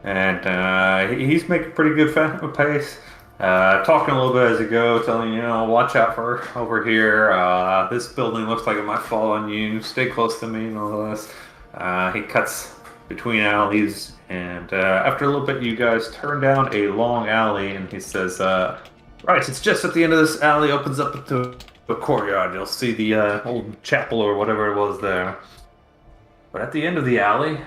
And he's making pretty good pace. Talking a little bit as you go, telling you, watch out for over here. This building looks like it might fall on you. Stay close to me and all this. He cuts between alleys, and after a little bit, you guys turn down a long alley, and he says, "Right, it's just at the end of this alley. Opens up into a courtyard. You'll see the old chapel or whatever it was there. But at the end of the alley,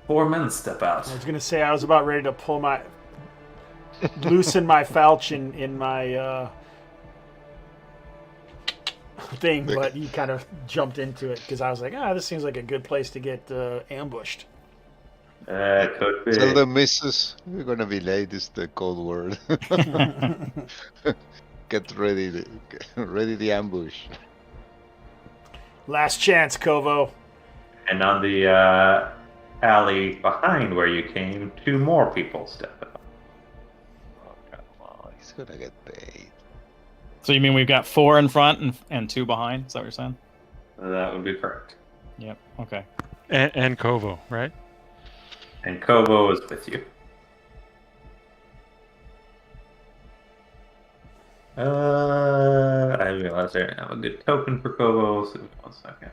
4 men step out." I was gonna say I was about ready to pull my loosen my falchion in my thing, but you kind of jumped into it because I was like, this seems like a good place to get ambushed. Could be. Tell the missus we're gonna be late is the code word. Get ready, ready the ambush. Last chance, Kovo. And on the alley behind where you came, 2 more people step out. Oh, come on, he's gonna get paid. So you mean we've got 4 in front and 2 behind? Is that what you're saying? That would be correct. Yep. Okay. And Kovo, right? And Kobo is with you. I realized I didn't have a good token for Kobo, so 1 second.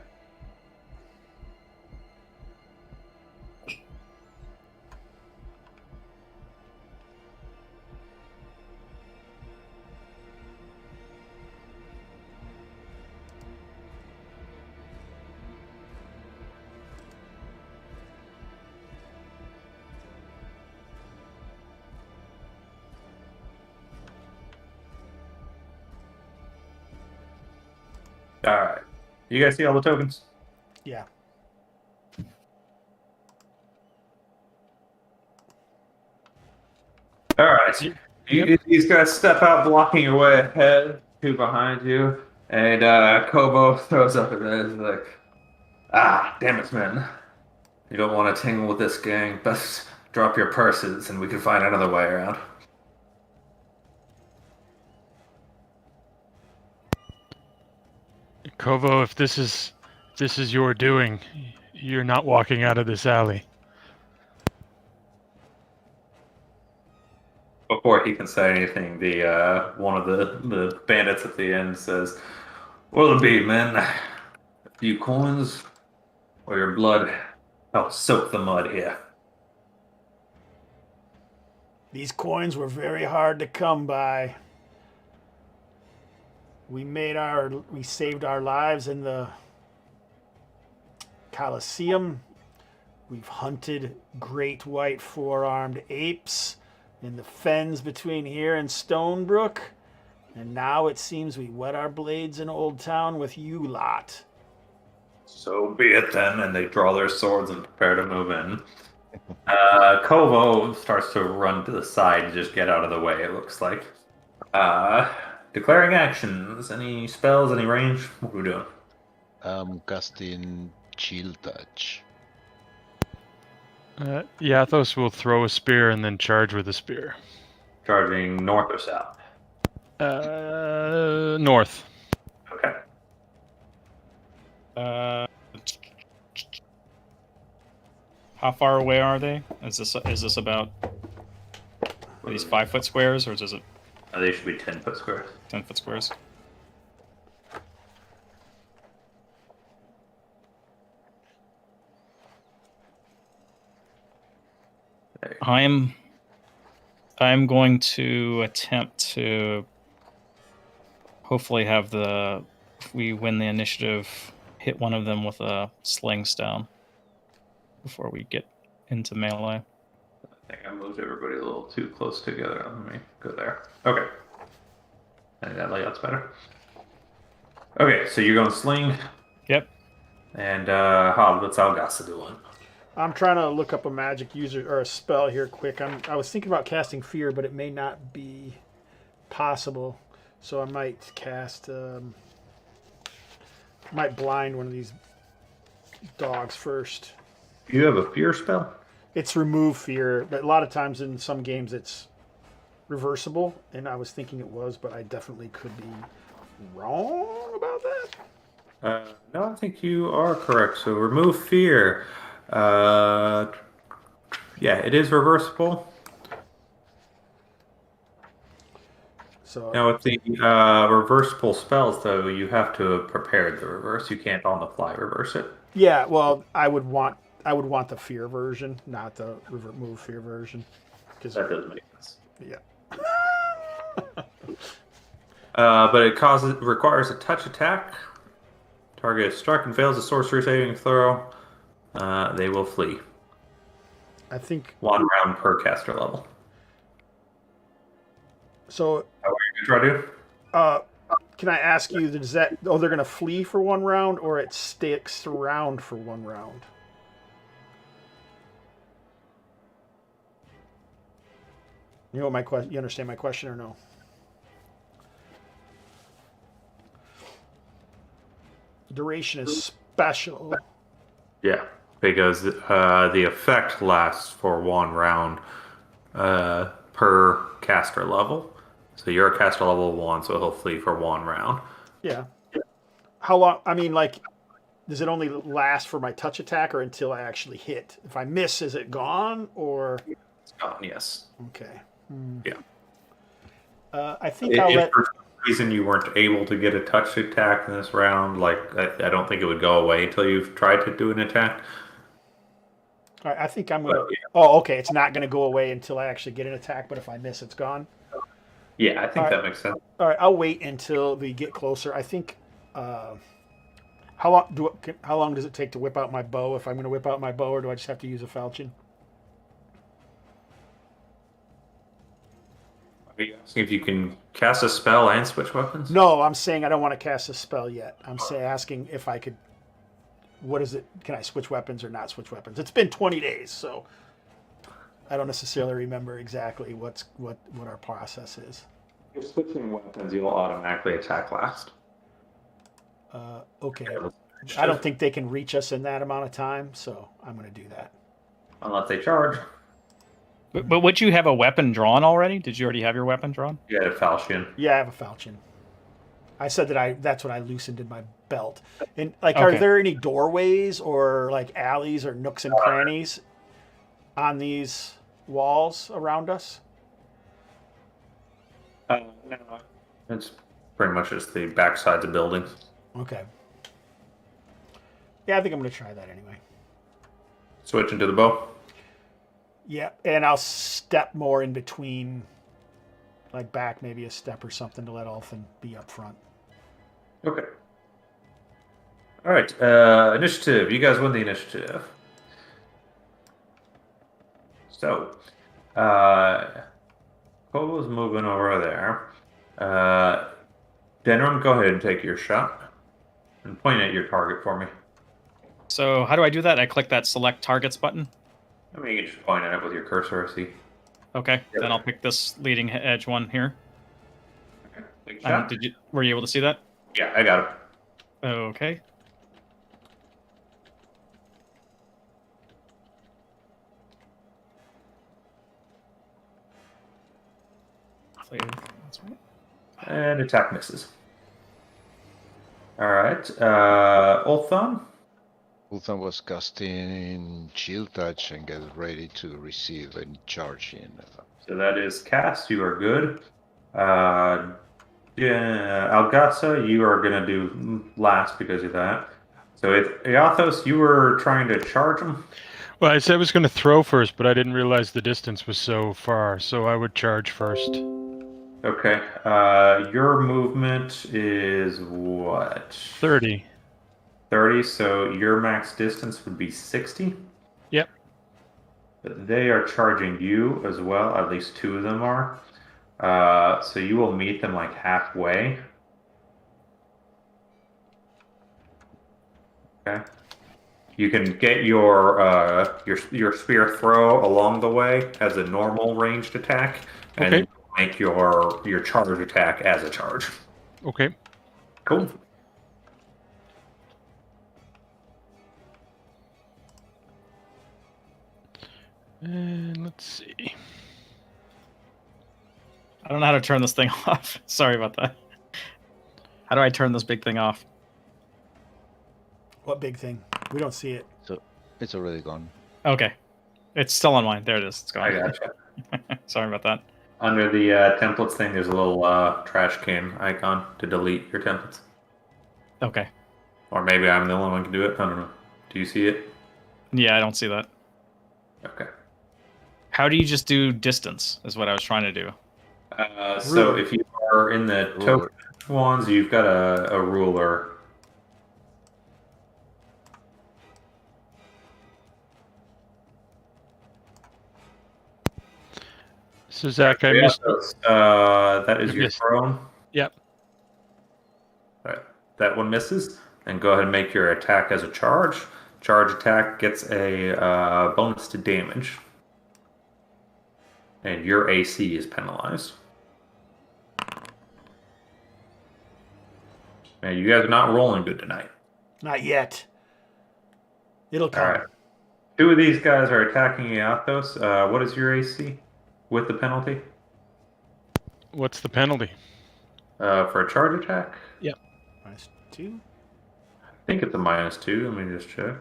Alright. You guys see all the tokens? Yeah. Alright. These guys step out, blocking your way ahead, 2 behind you, and Kobo throws up his head. He's like, damn it, man. You don't want to tangle with this gang. Best drop your purses and we can find another way around. Kovo, if this is your doing, you're not walking out of this alley. Before he can say anything, the one of the bandits at the end says, "What'll it be, man? A few coins or your blood? I'll soak the mud here." These coins were very hard to come by. We saved our lives in the Colosseum. We've hunted great white 4-armed apes in the fens between here and Stonebrook. And now it seems we wet our blades in Old Town with you lot. So be it then, and they draw their swords and prepare to move in. Kovo starts to run to the side to just get out of the way, it looks like. Declaring actions. Any spells, any range? What are we doing? Casting Chill Touch. Yathos will throw a spear and then charge with a spear. Charging north or south? North. Okay. How far away are they? Is this about are these 5-foot squares, or is it They should be 10-foot squares. 10-foot squares. I'm going to attempt to hopefully have if we win the initiative, hit one of them with a sling stone before we get into melee. I think I moved everybody a little too close together. Let me go there. Okay. I think that layout's better. Okay, so you're going sling. Yep. And Hob, what's Algasa doing? I'm trying to look up a magic user or a spell here quick. I was thinking about casting fear, but it may not be possible. So I might cast, might blind one of these dogs first. You have a fear spell? It's remove fear, but a lot of times in some games it's reversible, and I was thinking it was, but I definitely could be wrong about that. No, I think you are correct. So remove fear. Yeah, it is reversible. So Now with the reversible spells, though, you have to have prepared the reverse. You can't on the fly reverse it. yeah, well, I would want the fear version, not the remove fear version, because That does make sense. yeah. But it requires a touch attack. Target is struck and fails a sorcery saving throw. They will flee. I think 1 round per caster level. so. How are you going to try to? Can I ask you, does that? Oh, they're gonna flee for 1 round, or it sticks around for 1 round? You know what my question? You understand my question or no? Duration is special. Yeah, because the effect lasts for 1 round per caster level. So you're a caster level 1, so he'll flee for 1 round. Yeah. How long? I mean, like, does it only last for my touch attack or until I actually hit? If I miss, is it gone or? It's gone, yes. Okay. Yeah. I think I'll If let. for some reason you weren't able to get a touch attack in this round, like I don't think it would go away until you've tried to do an attack. All right, I think I'm gonna. But, yeah. Oh, okay. It's not gonna go away until I actually get an attack, but if I miss, it's gone. Yeah, I think All that right. makes sense. All right, I'll wait until we get closer. I think. How long does it take to whip out my bow? If I'm going to whip out my bow, or do I just have to use a falchion? Are you asking if you can cast a spell and switch weapons? No, I'm saying I don't want to cast a spell yet. I'm asking if I could. What is it? Can I switch weapons or not switch weapons? It's been 20 days, so I don't necessarily remember exactly what our process is. If you're switching weapons, you'll automatically attack last. Okay. I don't think they can reach us in that amount of time, so I'm going to do that. Unless they charge. But would you have a weapon drawn already? Did you already have your weapon drawn? You had a falchion. Yeah, I have a falchion. I said that's what I loosened in my belt. And like, are Okay. there any doorways or like alleys or nooks and crannies on these walls around us? No, it's pretty much just the backsides of buildings. Okay. Yeah, I think I'm going to try that anyway. Switch into the bow. Yeah, and I'll step more in between, like back maybe a step or something to let Ulfin be up front. Okay. All right. Initiative. You guys win the initiative. So, Kobo's moving over there. Denron, go ahead and take your shot and point at your target for me. So how do I do that? I click that select targets button. I mean, you can just point at it with your cursor. See. Okay, Yeah. then I'll pick this leading edge one here. Okay. Take a shot. Were you able to see that? Yeah, I got it. Okay. That's right. And attack misses. All right. Ulthon. Ulthan was casting Shield Touch and get ready to receive any charge in. So that is cast. You are good. Yeah, Algasa, you are gonna do last because of that. So, Eathos, you were trying to charge him. Well, I said I was going to throw first, but I didn't realize the distance was so far, so I would charge first. Okay. Your movement is what? 30. 30. So your max distance would be 60. Yep. But they are charging you as well. At least two of them are. So you will meet them like halfway. Okay. You can get your spear throw along the way as a normal ranged attack, and Okay. make your charge attack as a charge. Okay. Cool. And let's see. I don't know how to turn this thing off. Sorry about that. How do I turn this big thing off? What big thing? We don't see it. So it's already gone. Okay. It's still on mine. There it is. It's gone. I gotcha. Sorry about that. Under the templates thing, there's a little trash can icon to delete your templates. Okay. Or maybe I'm the only one who can do it. I don't know. Do you see it? Yeah, I don't see that. Okay. How do you just do distance is what I was trying to do. So if you are in the token ones, you've got a ruler. So, Zach, I Yeah, missed. that is You your missed. throne. Yep. All right. That one misses. And go ahead and make your attack as a charge. Charge attack gets a bonus to damage. And your AC is penalized. Man, you guys are not rolling good tonight. Not yet. It'll come. All right. Two of these guys are attacking Iathos. What is your AC with the penalty? What's the penalty? For a charge attack? -2. I think it's a -2. Let me just check.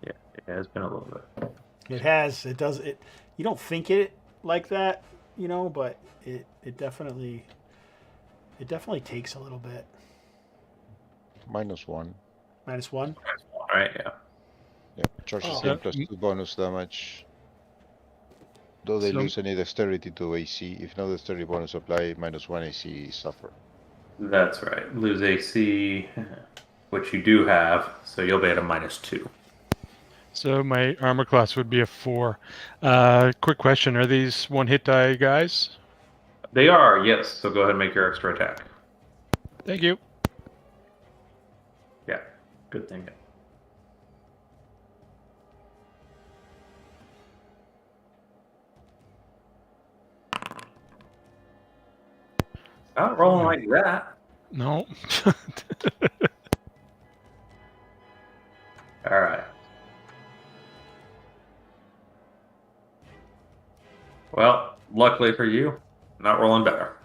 Yeah, it's been a little bit. It has. It does. It. You don't think it like that, but it definitely takes a little bit. -1. -1. All right, yeah. Yeah, charge the Oh. same plus 2 bonus damage. Though they So- lose any dexterity to AC, if no dexterity bonus apply, -1 AC suffer. That's right. Lose AC, which you do have, so you'll be at a -2. So my armor class would be a 4. Quick question: are these one hit die guys? They are, yes. So go ahead and make your extra attack. Thank you. Yeah, good thing. Not rolling like that. No. All right. Well, luckily for you, not rolling better.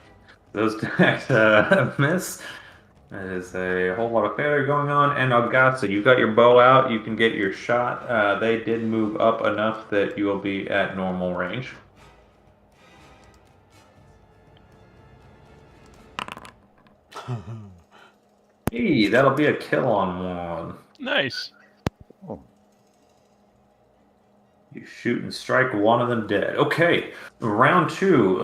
Those attacks miss. There's a whole lot of failure going on. And Algasa, you got your bow out. You can get your shot. They did move up enough that you will be at normal range. Hey, that'll be a kill on one. Nice. You shoot and strike one of them dead. Okay, round 2.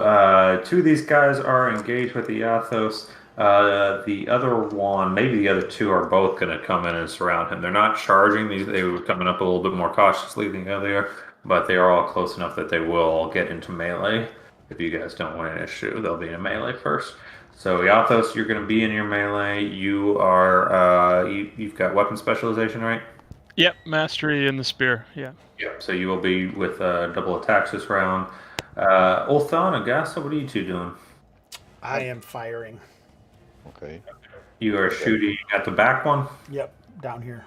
Two of these guys are engaged with the Athos. The other one, maybe the other two, are both going to come in and surround him. They're not charging. They were coming up a little bit more cautiously than earlier, but they are all close enough that they will get into melee. If you guys don't win an issue, they'll be in melee first. So Iathos, you're going to be in your melee. You are you've got weapon specialization, right? Yep, mastery in the spear. Yeah. Yep. So you will be with double attacks this round. Ulthon and Gassa, what are you two doing? I am firing. Okay. You are shooting at the back one. Yep, down here.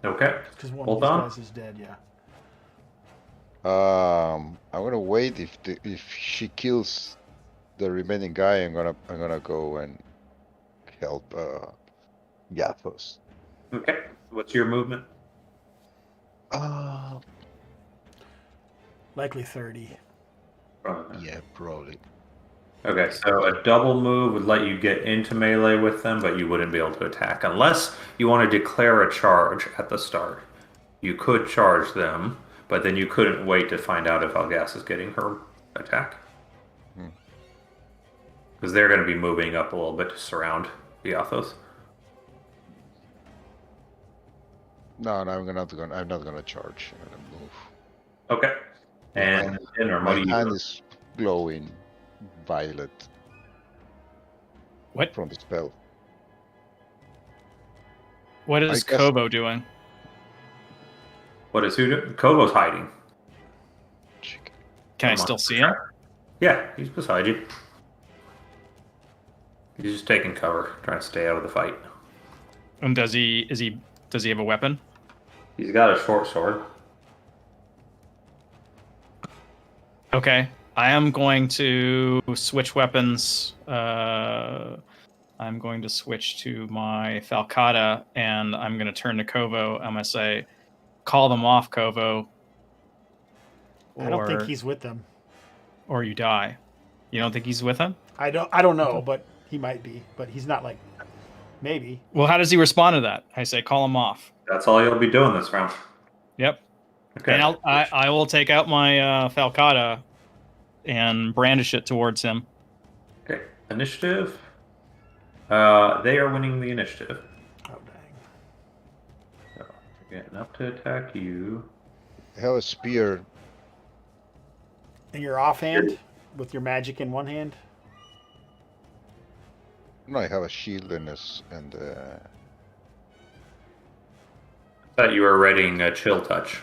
Okay. Because one Hold of on. these guys is dead. Yeah. I'm gonna wait. If she kills the remaining guy, I'm gonna go and help Yathos. Okay. What's your movement? Likely 30. Yeah, probably. Okay, so a double move would let you get into melee with them, but you wouldn't be able to attack unless you want to declare a charge at the start. You could charge them, but then you couldn't wait to find out if Algas is getting her attack. Because they're going to be moving up a little bit to surround the Athos. No, I'm not gonna charge. I'm gonna move. Okay. And Dinner, My what do you hand do? is glowing violet What? from the spell. What is I guess- Kobo doing? What is who do? Kobo's hiding. Can I Come on. still see him? Yeah, he's beside you. He's just taking cover, trying to stay out of the fight. And does he have a weapon? He's got a short sword. Okay. I am going to switch weapons. I'm going to switch to my Falcata, and I'm going to turn to Kovo. I'm going to say, call them off, Kovo. I don't think he's with them. Or you die. You don't think he's with him? I don't know, but he might be. But he's not like, maybe. Well, how does he respond to that? I say, call him off. That's all you'll be doing this round. Yep. Okay. And I will take out my Falcata and brandish it towards him. Okay. Initiative. They are winning the initiative. Oh, dang. So they're getting up to attack you. I have a spear. And you're offhand with your magic in one hand? No, I have a shield and Thought you were readying a chill touch.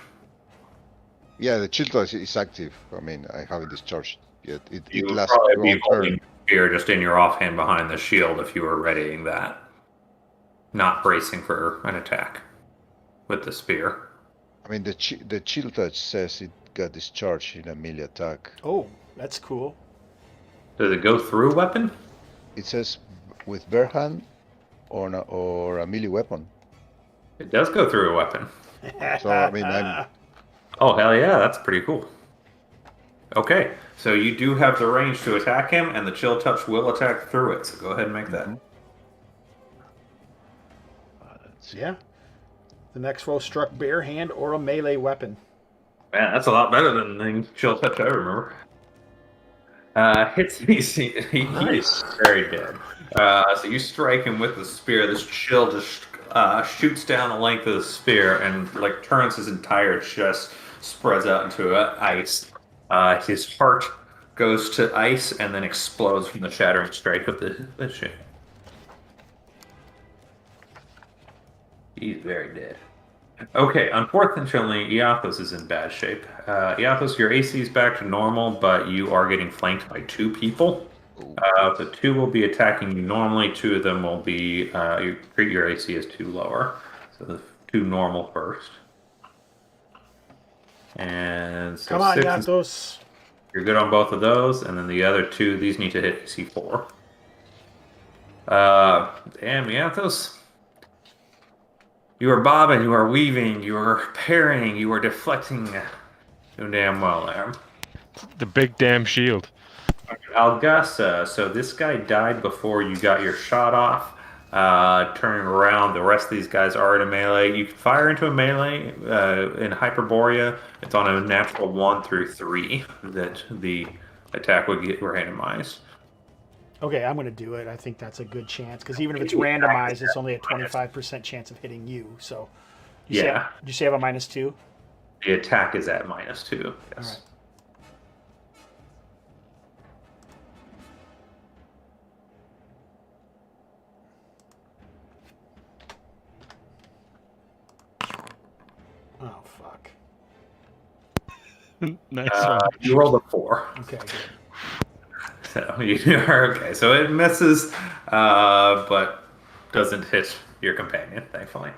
yeah, the chill touch is active. I mean, I haven't discharged yet. It You would lasts probably be one holding turn. spear just in your offhand behind the shield if you were readying that. Not bracing for an attack with the spear. I mean, the chill touch says it got discharged in a melee attack. Oh, that's cool. Does it go through a weapon? It says with bare hand or a melee weapon. It does go through a weapon. So I mean, I'm Oh, hell yeah, that's pretty cool. Okay, so you do have the range to attack him, and the chill touch will attack through it, so go ahead and make that. Yeah. The next roll struck bare hand or a melee weapon. Man, that's a lot better than the chill touch I remember. Hits he's very dead. So you strike him with the spear. This chill just shoots down the length of the spear and like turns his entire chest, spreads out into ice. His heart goes to ice and then explodes from the shattering strike of the ship. He's very dead. Okay, unfortunately, Iathos is in bad shape. Iathos, your AC is back to normal, but you are getting flanked by two people. The two will be attacking you normally. Two of them will be, you treat your AC as two lower. So the two normal first. And so Come on, 6 Yathos. you're good on both of those, and then the other two, these need to hit AC 4. Damn, Iathos. You are bobbing, you are weaving, you are parrying, you are deflecting. Doing damn well there. The big damn shield. Algasa, so this guy died before you got your shot off. Turning around, the rest of these guys are in a melee. You can fire into a melee in Hyperborea. It's on a natural 1 through 3 that the attack would get randomized. Okay, I'm going to do it. I think that's a good chance because even if it's randomized, it's only a 25% chance of hitting you. So, did you say I have a -2? The attack is at -2. Yes. All right. Oh fuck. Nice one. You rolled a 4. Okay, good. So you are okay. So it misses, but doesn't hit your companion, thankfully.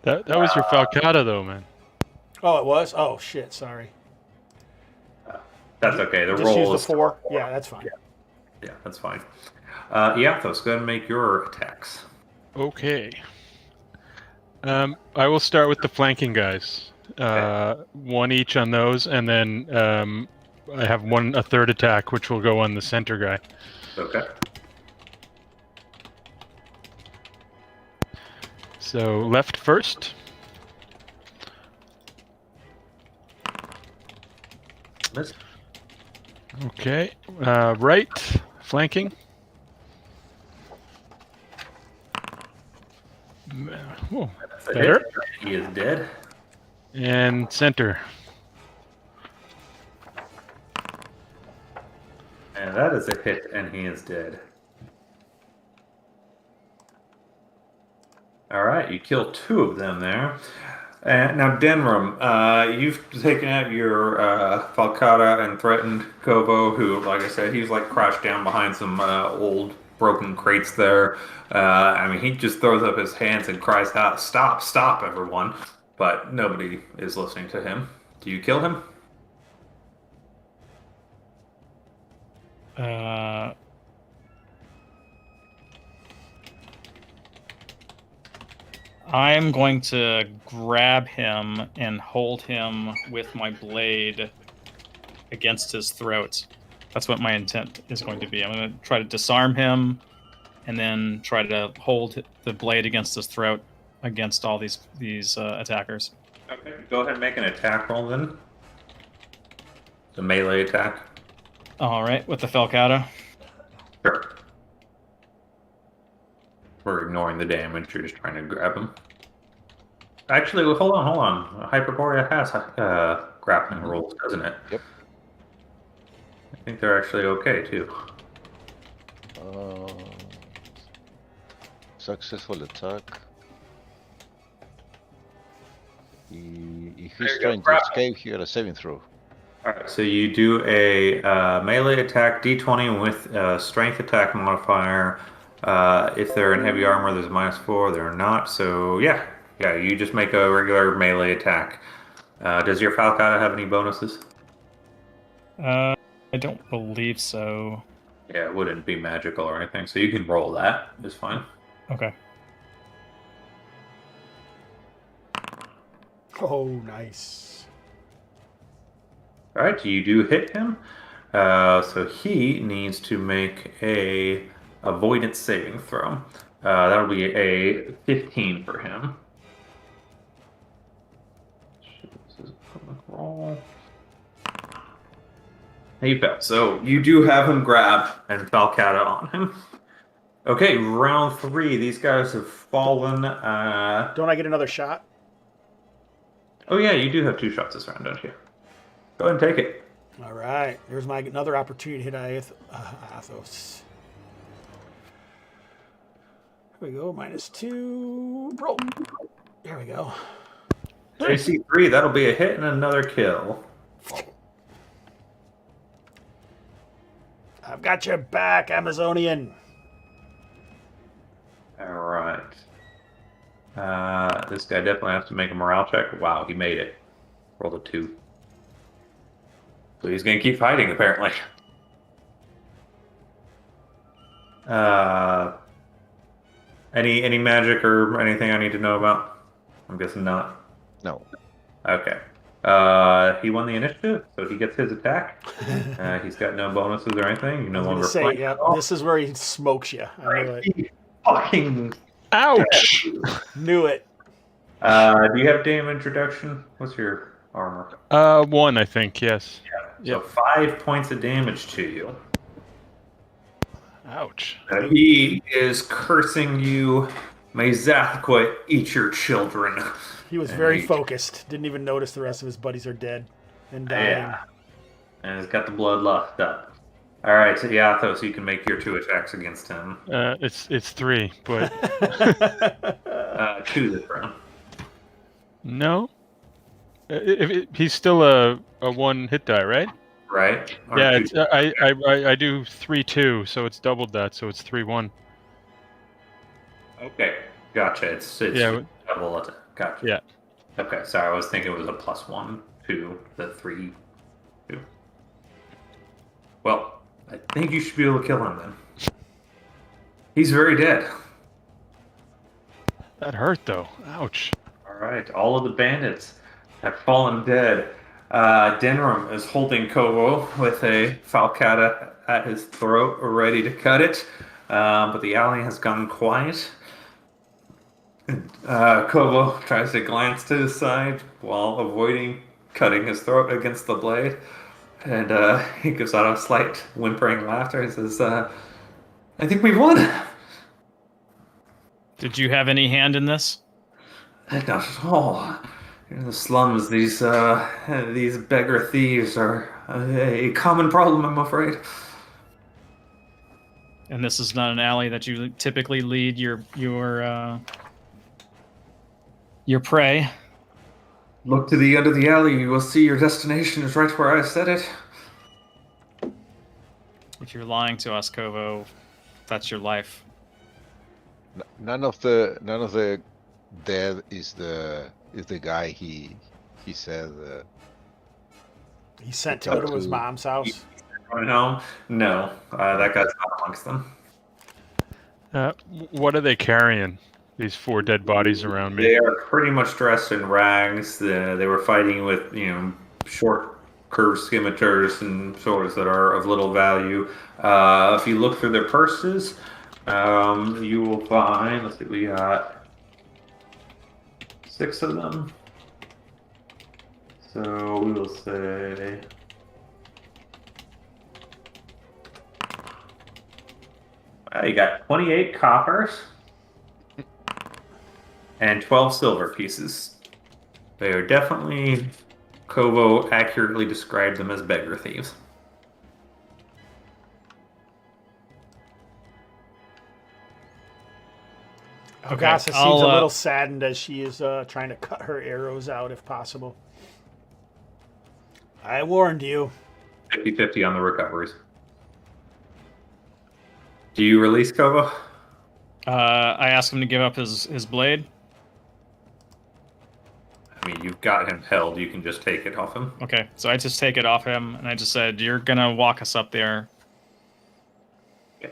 That was your Falcata though, man. Oh, it was. Oh shit. Sorry. That's okay. The Just roll use the is 4. Yeah, that's fine. Yeah, that's fine. Iathos, go ahead and make your attacks. Okay. I will start with the flanking guys. One each on those, and then I have a third attack, which will go on the center guy. Okay. So left first. Miss. Okay. Right flanking. Oh, That's a better. hit. He is dead. And center. And that is a hit, and he is dead. All right, you kill 2 of them there. Now, Denram, you've taken out your Falcata and threatened Kobo, who, like I said, he's like crouched down behind some old broken crates there. I mean, he just throws up his hands and cries out, "Stop, stop, everyone!" But nobody is listening to him. Do you kill him? I'm going to grab him and hold him with my blade against his throat. That's what my intent is going to be. I'm going to try to disarm him and then try to hold the blade against his throat against all these attackers. Okay, go ahead and make an attack roll then. It's a melee attack. All right, with the Falcata. Sure. We're ignoring the damage. You're just trying to grab him. Actually, well, hold on. Hyperborea has grappling rolls, doesn't it? Yep. I think they're actually okay too. Successful attack. If There he's you go, trying to grab. escape, he got a saving throw. Alright, so you do a melee attack d20 with strength attack modifier. If they're in heavy armor, there's a -4. They're not. So yeah, you just make a regular melee attack. Does your Falcata have any bonuses? I don't believe so. Yeah, it wouldn't be magical or anything, so you can roll that. It's fine. Okay. Oh, nice. All right, you do hit him. So he needs to make a avoidance saving throw. That'll be a 15 for him. This is a public roll. He fell. So you do have him grabbed and Falcata on him. Okay, round 3. These guys have fallen. Don't I get another shot? Oh yeah, you do have 2 shots this round, don't you? Go ahead and take it. All right. There's my another opportunity to hit Athos. Here we go. -2. Roll. There we go. AC 3, that'll be a hit and another kill. I've got your back, Amazonian. Alright. This guy definitely has to make a morale check. Wow, he made it. Rolled a 2. So he's gonna keep fighting, apparently. Any magic or anything I need to know about? I'm guessing not. No. Okay. He won the initiative, so he gets his attack. He's got no bonuses or anything. You no I was longer gonna say, fight yeah, at all. this is where he smokes you. I knew it. He fucking Ouch! Knew it. do you have damage reduction? What's your armor? 1, I think. Yes. So 5 points of damage to you. Ouch. He is cursing you. May Zathqua eat your children. He was very focused. Didn't even notice the rest of his buddies are dead and dying. Yeah. And he's got the bloodlust up. Alright, so Iathos, you can make your 2 attacks against him. It's 3, but 2 this round. no. He's still a 1 hit die, right? Right? Yeah, Aren't you- I do 3-2, so it's doubled that, so it's 3-1. Okay, gotcha. It's Yeah. double attack. Gotcha. Yeah. Okay, sorry, I was thinking it was a +1 to the 3, 2. Well, I think you should be able to kill him then. He's very dead. That hurt though. Ouch. All right, all of the bandits have fallen dead. Denram is holding Kovo with a falcata at his throat, ready to cut it. But the alley has gone quiet. Kovo tries to glance to his side while avoiding cutting his throat against the blade. And he gives out a slight whimpering laughter. He says, I think we've won. Did you have any hand in this? Not at all. In the slums, these beggar thieves are a common problem, I'm afraid. And this is not an alley that you typically lead your prey. Look to the end of the alley, you will see your destination is right where I said it. If you're lying to us, Kovo, that's your life. None of the dead is the guy he said. He sent to go to his mom's house. Going home? No, that guy's not amongst them. What are they carrying? These 4 dead bodies around me. They are pretty much dressed in rags. They were fighting with, short curved scimitars and swords that are of little value. If you look through their purses, you will find, let's see, we got 6 of them. So we will say... you got 28 coppers and 12 silver pieces. They are definitely, Kovo accurately described them as beggar thieves. Agasa seems a little saddened as she is trying to cut her arrows out if possible. I warned you. 50-50 on the recoveries. Do you release Kovo? I asked him to give up his blade. I mean, you've got him held. You can just take it off him. Okay, so I just take it off him, and I just said, "You're gonna walk us up there." Yeah.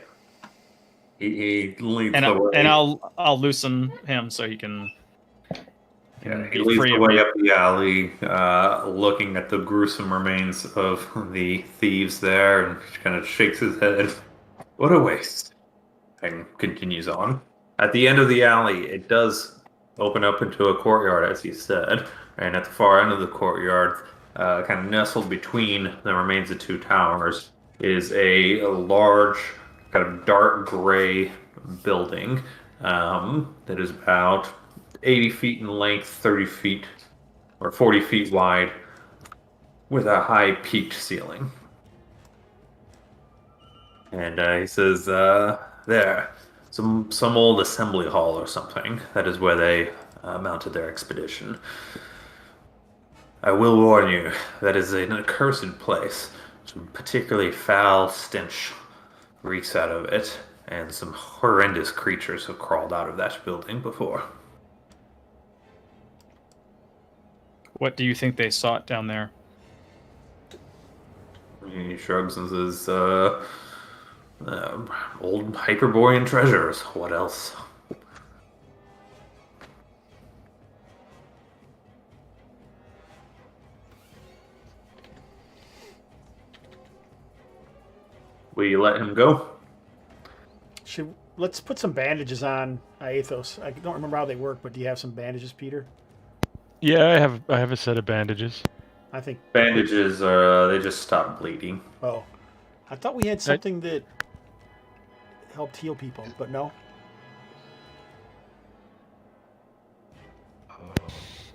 He leads and the way. And I'll loosen him so he can. Yeah, he leads the way up the alley, looking at the gruesome remains of the thieves there, and kind of shakes his head. What a waste. And continues on. At the end of the alley, it does open up into a courtyard, as he said. And at the far end of the courtyard, kind of nestled between the remains of 2 towers, is a large, kind of dark gray building that is about 80 feet in length, 30 feet, or 40 feet wide, with a high peaked ceiling. And he says, there, some old assembly hall or something. That is where they mounted their expedition. I will warn you, that is an accursed place. Some particularly foul stench reeks out of it, and some horrendous creatures have crawled out of that building before. What do you think they sought down there? He shrugs and says, old Hyperborean treasures. What else? Will you let him go? Let's put some bandages on Aethos. I don't remember how they work, but do you have some bandages, Peter? Yeah, I have a set of bandages. I think bandages are they just stop bleeding. Oh, I thought we had something that helped heal people, but no.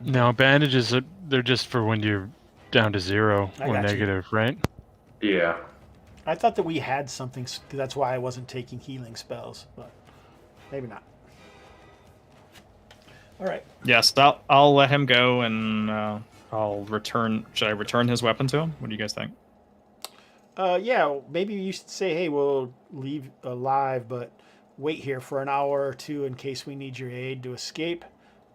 No, bandages they're just for when you're down to 0 or negative, right? Yeah. I thought that we had something. That's why I wasn't taking healing spells, but maybe not. All right. Yes, I'll let him go, and I'll return. Should I return his weapon to him? What do you guys think? Yeah, maybe you should say, hey, we'll leave alive, but wait here for an hour or 2 in case we need your aid to escape,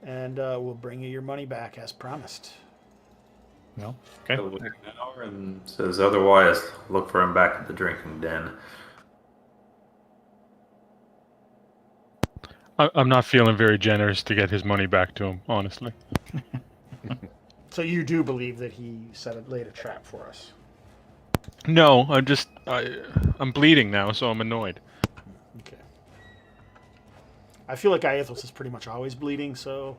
and we'll bring you your money back as promised. No. Okay. He'll wait an hour and says otherwise, look for him back at the drinking den. I'm not feeling very generous to get his money back to him, honestly. So you do believe that he laid a trap for us? No, I'm bleeding now, so I'm annoyed. Okay. I feel like Iathos is pretty much always bleeding, so...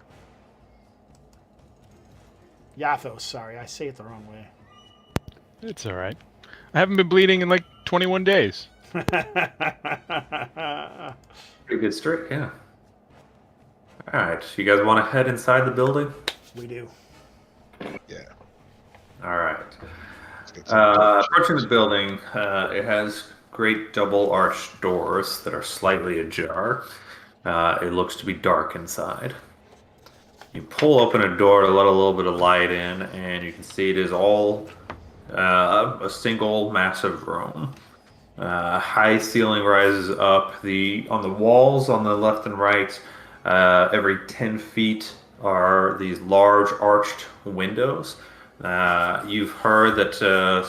Yathos, sorry, I say it the wrong way. It's all right. I haven't been bleeding in like 21 days. Pretty good streak, yeah. All right, you guys want to head inside the building? We do. Yeah. All right. Let's get some Approaching the building, it has great double arched doors that are slightly ajar. It looks to be dark inside. You pull open a door to let a little bit of light in, and you can see it is all a single massive room. High ceiling rises up. On the walls on the left and right, every 10 feet are these large arched windows. You've heard that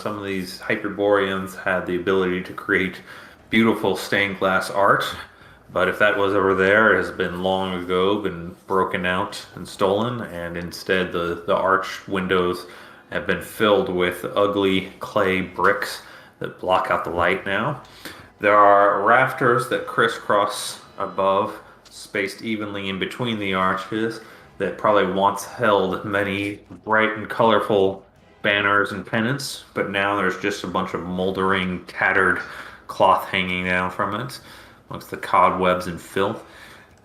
some of these Hyperboreans had the ability to create beautiful stained glass art, but if that was over there, it has been long ago been broken out and stolen, and instead the arched windows have been filled with ugly clay bricks that block out the light now. There are rafters that crisscross above, spaced evenly in between the arches, that probably once held many bright and colorful banners and pennants, but now there's just a bunch of moldering, tattered cloth hanging down from it, amongst the cobwebs and filth.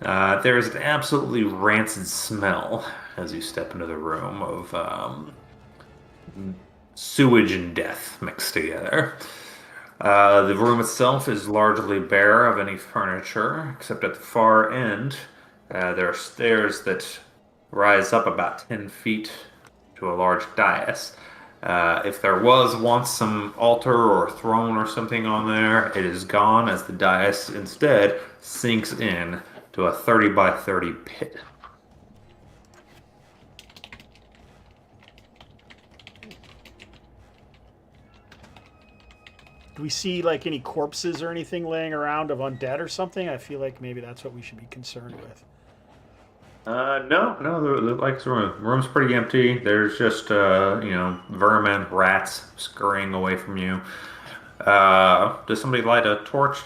There is an absolutely rancid smell as you step into the room of sewage and death mixed together. The room itself is largely bare of any furniture, except at the far end, there are stairs that rise up about 10 feet to a large dais. If there was once some altar or throne or something on there, it is gone as the dais instead sinks in to a 30 by 30 pit. Do we see like any corpses or anything laying around of undead or something? I feel like maybe that's what we should be concerned with. No, the room's pretty empty. There's just vermin, rats scurrying away from you. Does somebody light a torch?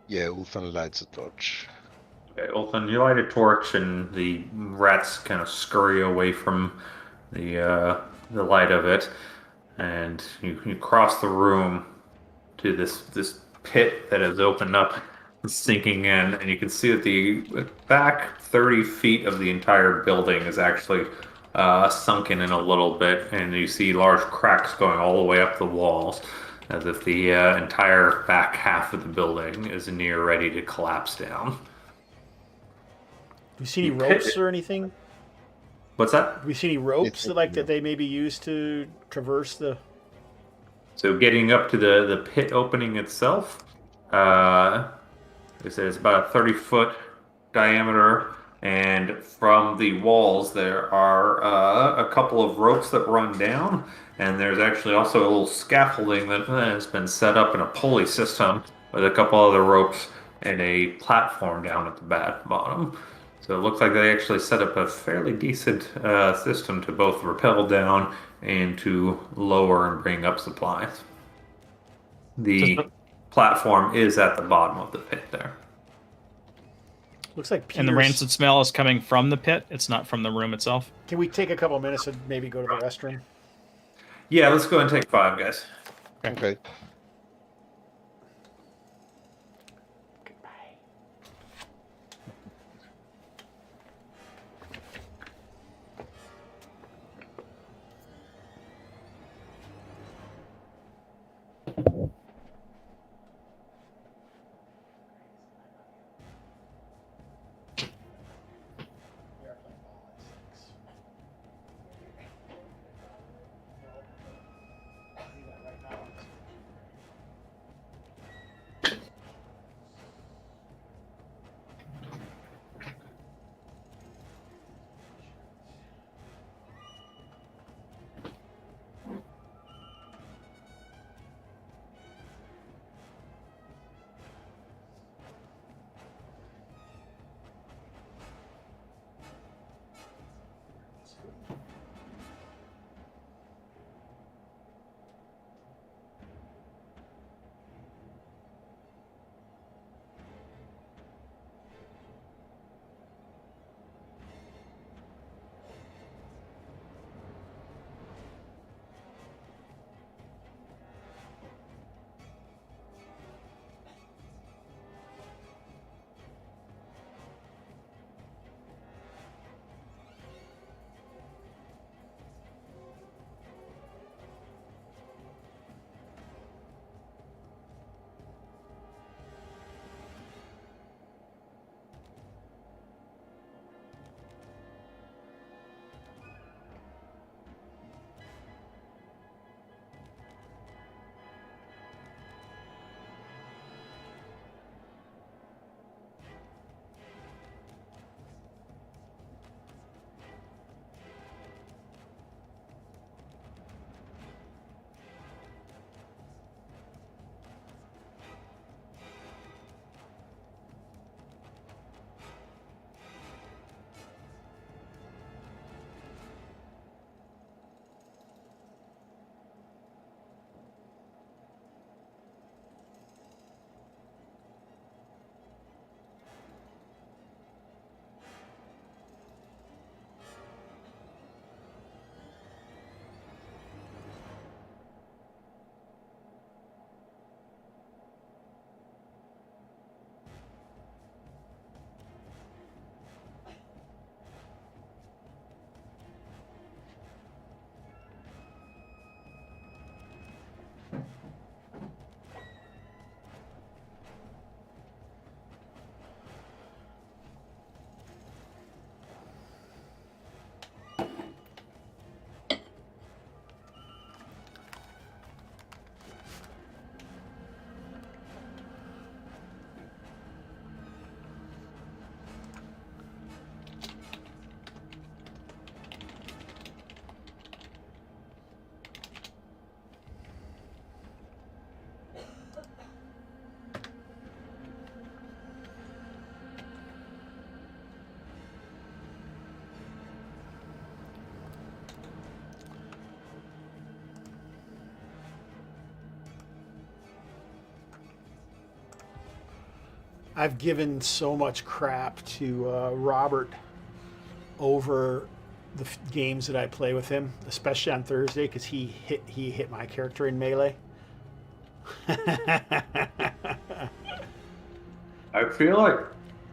Yeah, Ulthan lights a torch. Okay, Ulthan, you light a torch, and the rats kind of scurry away from the light of it, and you cross the room to this pit that has opened up, sinking in, and you can see that the back 30 feet of the entire building is actually sunken in a little bit, and you see large cracks going all the way up the walls, as if the entire back half of the building is near ready to collapse down. Do we see any ropes or anything? What's that? Do we see any ropes that they maybe use to traverse the... So getting up to the pit opening itself, they say it's about a 30-foot diameter, and from the walls there are a couple of ropes that run down, and there's actually also a little scaffolding that has been set up in a pulley system with a couple other ropes and a platform down at the bottom. So it looks like they actually set up a fairly decent system to both rappel down and to lower and bring up supplies. The platform is at the bottom of the pit there. Looks like And the rancid smell is coming from the pit. It's not from the room itself. Can we take a couple minutes and maybe go to the restroom? Yeah, let's go and take 5, guys. Okay. I've given so much crap to Robert over the games that I play with him, especially on Thursday, because he hit my character in melee. I feel like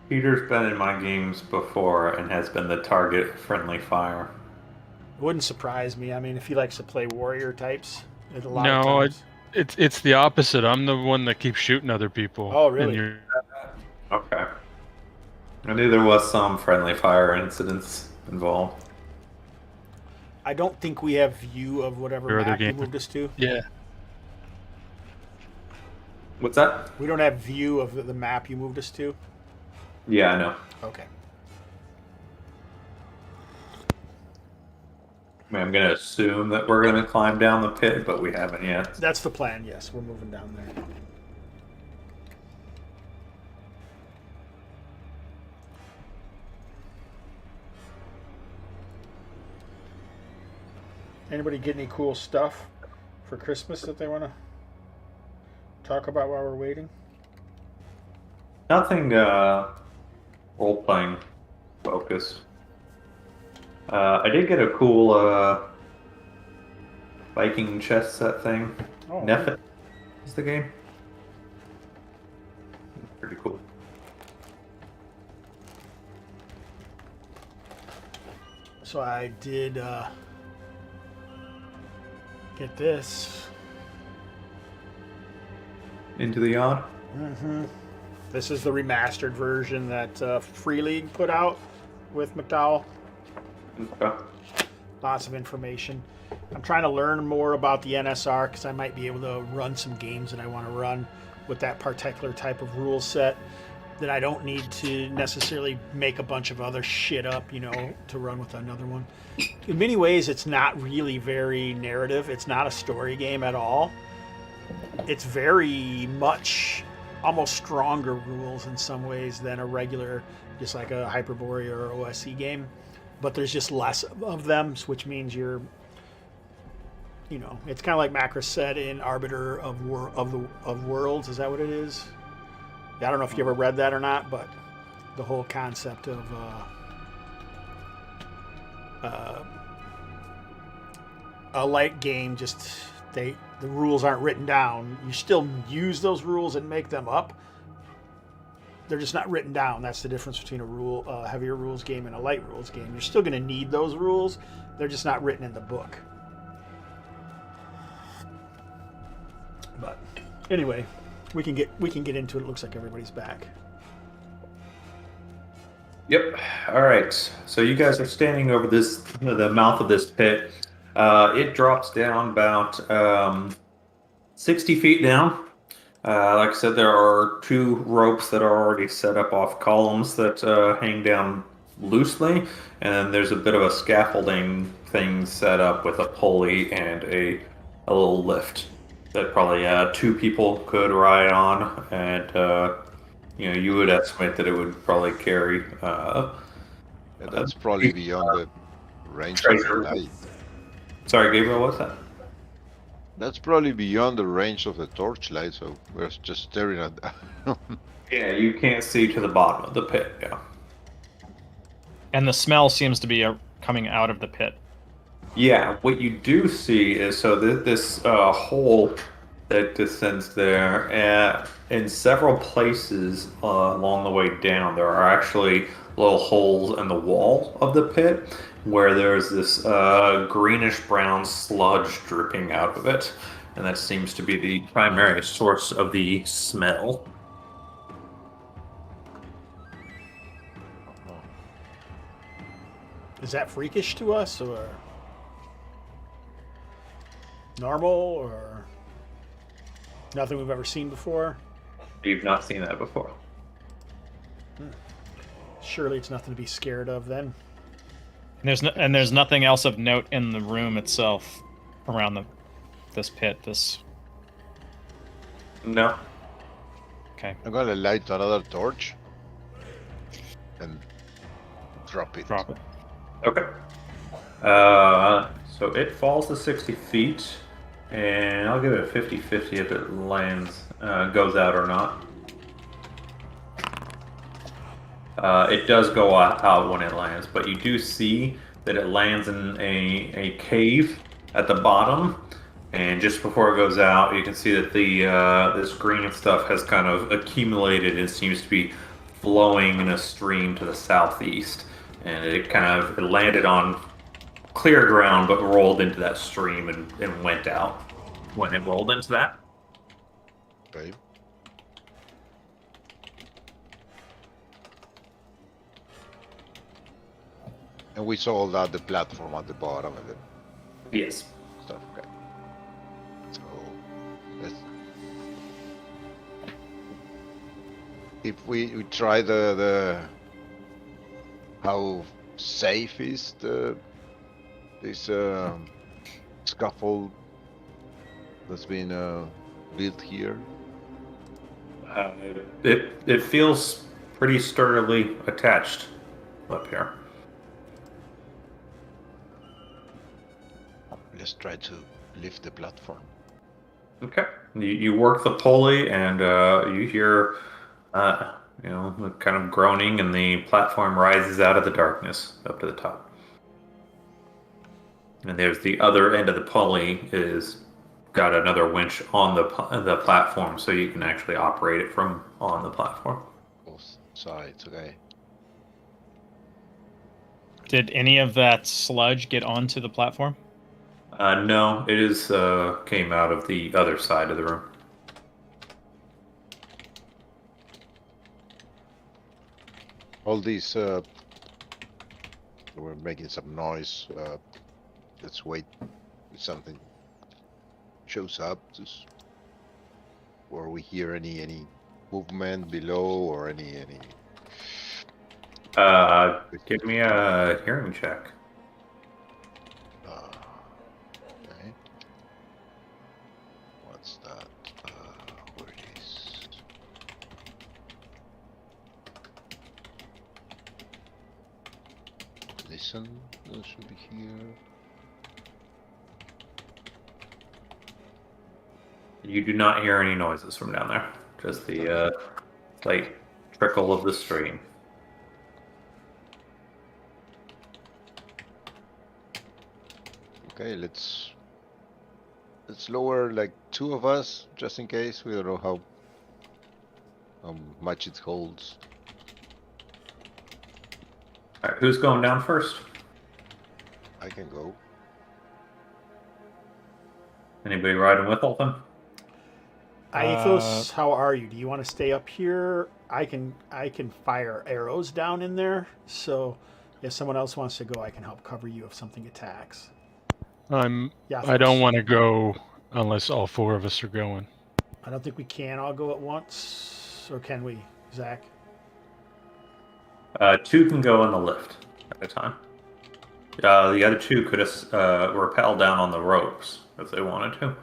Peter's been in my games before and has been the target of friendly fire. It wouldn't surprise me. I mean, if he likes to play warrior types, a lot No, of times. it's the opposite. I'm the one that keeps shooting other people. Oh, really? And you're- Okay. I knew there was some friendly fire incidents involved. I don't think we have view of whatever Your other map you game. moved us to. Yeah. What's that? We don't have view of the map you moved us to. Yeah, I know. Okay. I mean, I'm going to assume that we're going to climb down the pit, but we haven't yet. That's the plan, yes. We're moving down there. Anybody get any cool stuff for Christmas that they want to talk about while we're waiting? Nothing role-playing focused. I did get a cool Viking chess set thing. Oh, Nefit is the game. Pretty cool. So I did get this. Into the Yard? Mm-hmm. This is the remastered version that Free League put out with McDowell. Okay. Lots of information. I'm trying to learn more about the NSR because I might be able to run some games that I want to run with that particular type of rule set that I don't need to necessarily make a bunch of other shit up, to run with another one. In many ways, it's not really very narrative. It's not a story game at all. It's very much almost stronger rules in some ways than a regular, just like a Hyperborea or OSE game. But there's just less of them, which means you're, it's kind of like Macros said in Arbiter of Worlds. Is that what it is? Yeah, I don't know if you ever read that or not, but the whole concept of a light game, just the rules aren't written down. You still use those rules and make them up. They're just not written down. That's the difference between a heavier rules game and a light rules game. You're still going to need those rules. They're just not written in the book. But anyway, we can get into it. It looks like everybody's back. Yep. All right. So you guys are standing over the mouth of this pit. It drops down about 60 feet down. Like I said, there are two ropes that are already set up off columns that hang down loosely, and then there's a bit of a scaffolding thing set up with a pulley and a little lift that probably two people could ride on, and you would estimate that it would probably carry. That's probably beyond the range of the light. Sorry, Gabriel, what's that? That's probably beyond the range of the torchlight, so we're just staring at that. Yeah, you can't see to the bottom of the pit, yeah. And the smell seems to be coming out of the pit. Yeah, what you do see is, so this hole that descends there, in several places along the way down, there are actually little holes in the wall of the pit where there's this greenish-brown sludge dripping out of it, and that seems to be the primary source of the smell. Is that freakish to us, or normal, or nothing we've ever seen before? You've not seen that before. Surely it's nothing to be scared of then. And there's nothing else of note in the room itself around this pit. No. Okay. I'm gonna light another torch and drop it. Drop it. Okay. So it falls to 60 feet, and I'll give it a 50-50 if it lands, goes out or not. It does go out when it lands, but you do see that it lands in a cave at the bottom, and just before it goes out, you can see that the this green stuff has kind of accumulated and seems to be flowing in a stream to the southeast, and it landed on clear ground, but rolled into that stream and went out when it rolled into that. Okay. And we saw that the platform at the bottom of it. Yes. Stuff. Okay. So, let's, if we try the how safe is this scaffold that's been built here? It feels pretty sturdily attached up here. Let's try to lift the platform. Okay. You work the pulley, and you hear, kind of groaning, and the platform rises out of the darkness up to the top. And there's the other end of the pulley is got another winch on the platform, so you can actually operate it from on the platform. Both sides, okay. Did any of that sludge get onto the platform? No, it is came out of the other side of the room. All these we're making some noise. Let's wait if something shows up, just or we hear any movement below or any. Give me a hearing check. Okay. What's that? Where it is? Listen, that should be here. You do not hear any noises from down there. Just the slight trickle of the stream. Okay, let's lower like 2 of us just in case. We don't know how much it holds. All right, who's going down first? I can go. Anybody riding with Ulfin? Aethos, how are you? Do you want to stay up here? I can fire arrows down in there, so if someone else wants to go, I can help cover you if something attacks. I don't want to go unless all 4 of us are going. I don't think we can all go at once, or can we, Zach? 2 can go in the lift at a time. The other 2 could rappel down on the ropes if they wanted to.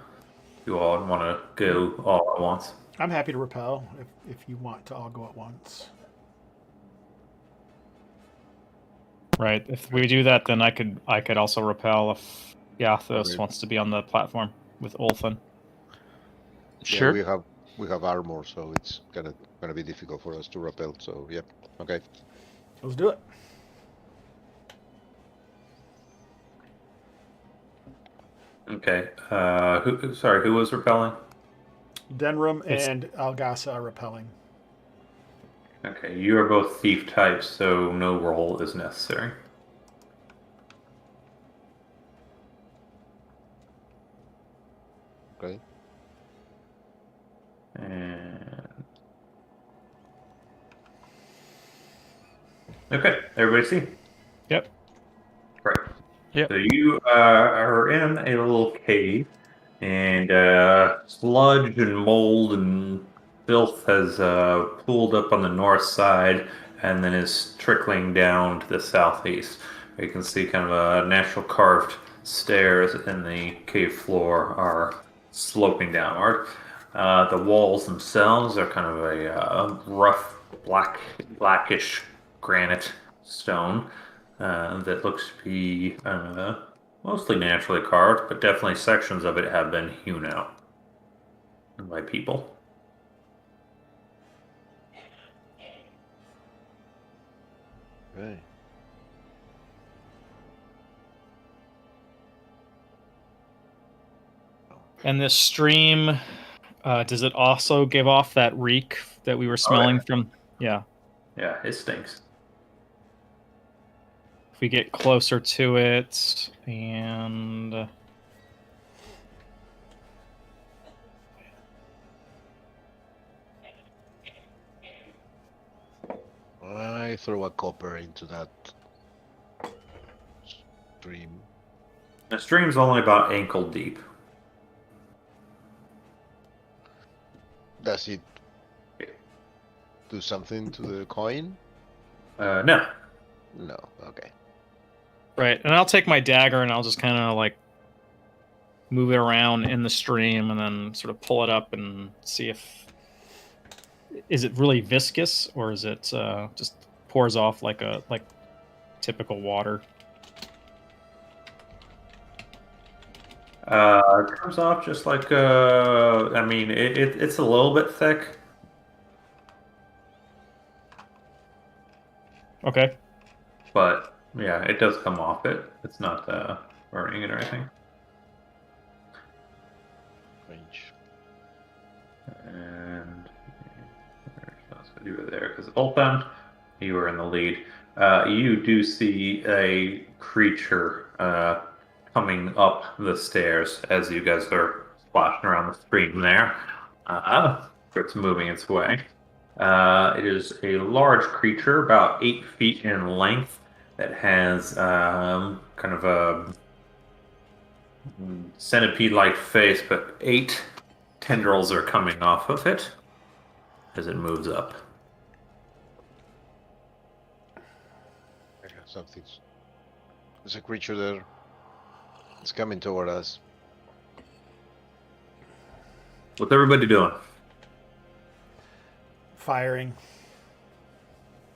You all want to go all at once. I'm happy to repel if you want to all go at once. Right. If we do that, then I could also repel if Yathos wants to be on the platform with Ulfin. Sure. Yeah, we have armor, so it's gonna be difficult for us to repel. So yep. Okay. Let's do it. Okay. Who was repelling? Denrum and Algasa are repelling. Okay, you are both thief types, so no roll is necessary. Okay. And okay, everybody see? Yep. Great. Yep. So you are in a little cave, and sludge and mold and filth has pooled up on the north side and then is trickling down to the southeast. You can see kind of a natural carved stairs in the cave floor are sloping downward. The walls themselves are kind of a rough blackish granite stone that looks to be mostly naturally carved, but definitely sections of it have been hewn out by people. Right. And this stream, does it also give off that reek that we were smelling from? Yeah. Yeah, it stinks. If we get closer to it, and I throw a copper into that stream. The stream's only about ankle deep. Does it do something to the coin? No. No. Okay. right, and I'll take my dagger and I'll just kind of like move it around in the stream and then sort of pull it up and see if is it really viscous or is it just pours off like typical water. It comes off just like I mean, it's a little bit thick. Okay. But yeah, it does come off it. It's not burning it or anything. Range. And let's do it there because Ulthan, you were in the lead. You do see a creature coming up the stairs as you guys are splashing around the stream there. It's moving its way. It is a large creature, about 8 feet in length, that has kind of a centipede-like face, but 8 tendrils are coming off of it as it moves up. Something's. There's a creature there. It's coming toward us. What's everybody doing? Firing.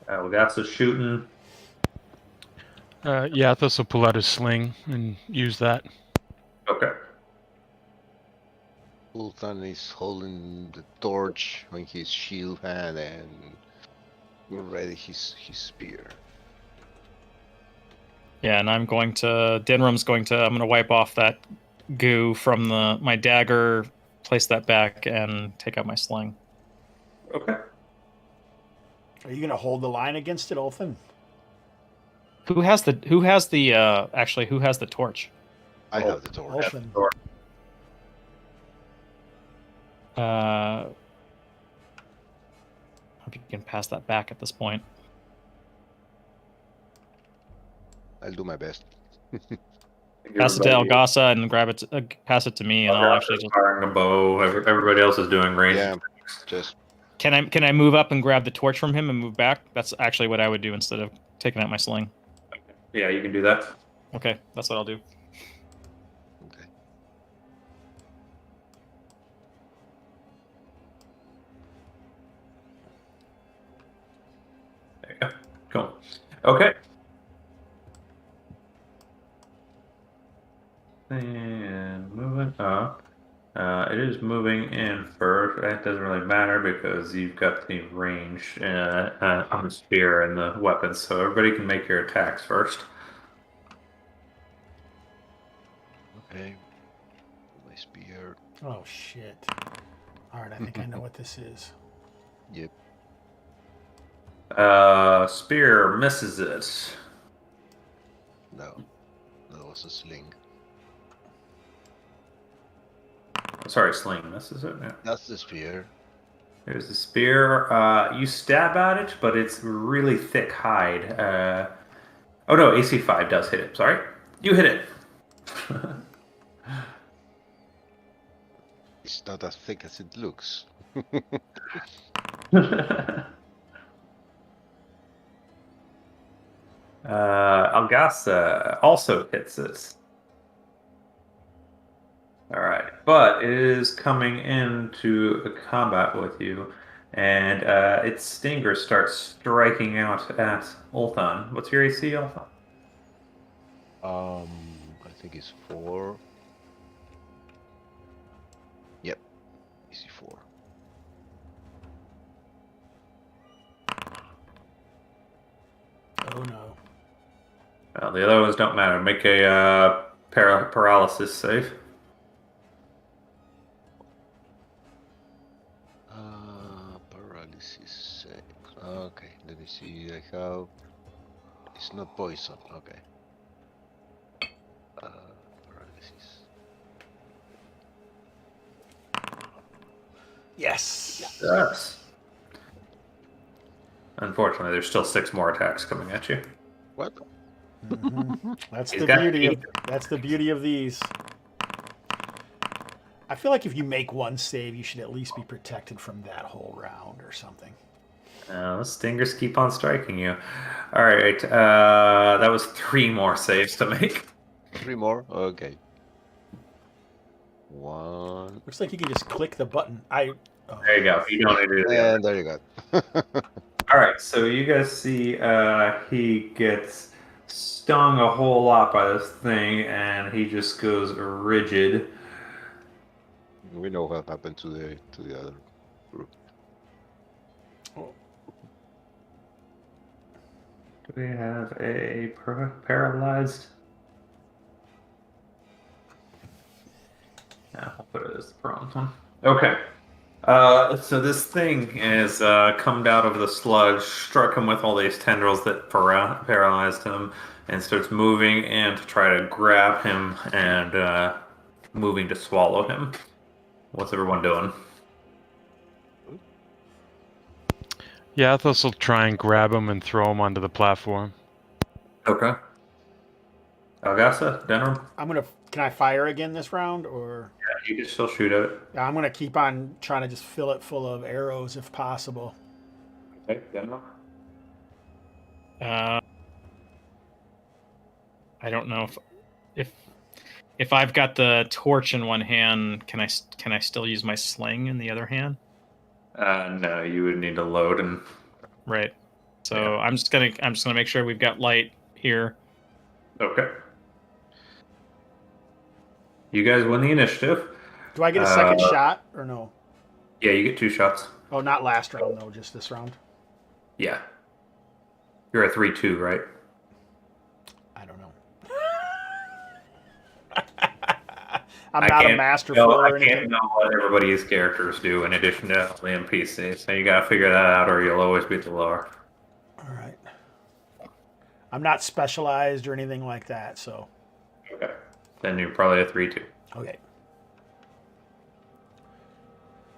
Legasa's shooting. Yeah, Athos will pull out his sling and use that. Okay. Ulthan is holding the torch on his shield hand and ready his spear. Yeah, and I'm going to wipe off that goo from my dagger, place that back, and take out my sling. Okay. Are you going to hold the line against it, Ulthan? Who has the torch? I have the torch. Ulthan. Hope you can pass that back at this point. I'll do my best. Pass it to Elgasa and grab it. Pass it to me, and I'll actually just firing a bow. Everybody else is doing range. Yeah, just Can I move up and grab the torch from him and move back? That's actually what I would do instead of taking out my sling. Yeah, you can do that. Okay, that's what I'll do. okay. There you go. Cool. Okay. And moving up. It is moving in first. That doesn't really matter because you've got the range on the spear and the weapons, so everybody can make your attacks first. Okay. My spear. Oh, shit. All right, I think I know what this is. Yep. Spear misses it. No. That was a sling. Sorry, sling misses it. Yeah. That's the spear. There's the spear. You stab at it, but it's really thick hide. Oh no, AC 5 does hit it. Sorry. You hit it. It's not as thick as it looks. Algasa also hits it. Alright, but it is coming into a combat with you, and its stinger starts striking out at Ulthan. What's your AC, Ulthan? I think it's 4. Yep. Easy 4. Oh no. Well, the other ones don't matter. Make a paralysis save. Paralysis. Okay, let me see. I have. It's not poison. Okay. Paralysis. Yes. Yes. Unfortunately, there's still 6 more attacks coming at you. What? That's He's the got beauty of 8. that's the beauty of these. I feel like if you make one save, you should at least be protected from that whole round or something. The stingers keep on striking you. All right, that was 3 more saves to make. 3 more? Okay. 1. Looks like you can just click the button. There you go. You don't need to do the other. And there you go. All right, so you guys see he gets stung a whole lot by this thing, and he just goes rigid. We know what happened to the other group. Do we have a paralyzed? Yeah, I'll put it as the prompt one. Okay. So this thing has come out of the sludge, struck him with all these tendrils that paralyzed him, and starts moving in to try to grab him and moving to swallow him. What's everyone doing? Yeah, Athos will try and grab him and throw him onto the platform. Okay. Algasa, Denham? Can I fire again this round, or? Yeah, you can still shoot at it. Yeah, I'm gonna keep on trying to just fill it full of arrows if possible. Okay, Denham? I don't know if I've got the torch in one hand, can I still use my sling in the other hand? No, you would need to load and. Right. So Yeah. I'm just gonna make sure we've got light here. Okay. You guys win the initiative. Do I get a second shot or no? Yeah, you get 2 shots. Oh, not last round though, just this round. Yeah. You're a 3-2, right? I don't know. I'm not a master fool or I can't anything. know what everybody's characters do in addition to the NPCs. So you gotta figure that out or you'll always be the lower. All right. I'm not specialized or anything like that, so. Okay. Then you're probably a 3-2. Okay.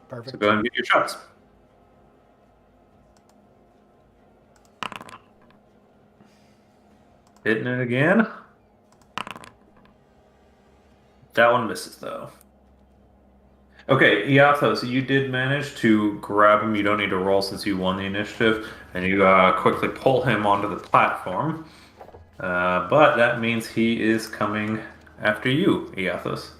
Perfect. So go ahead and get your shots. Hitting it again. That one misses, though. Okay, Iathos, you did manage to grab him. You don't need to roll since you won the initiative. And you quickly pull him onto the platform. But that means he is coming after you, Iathos.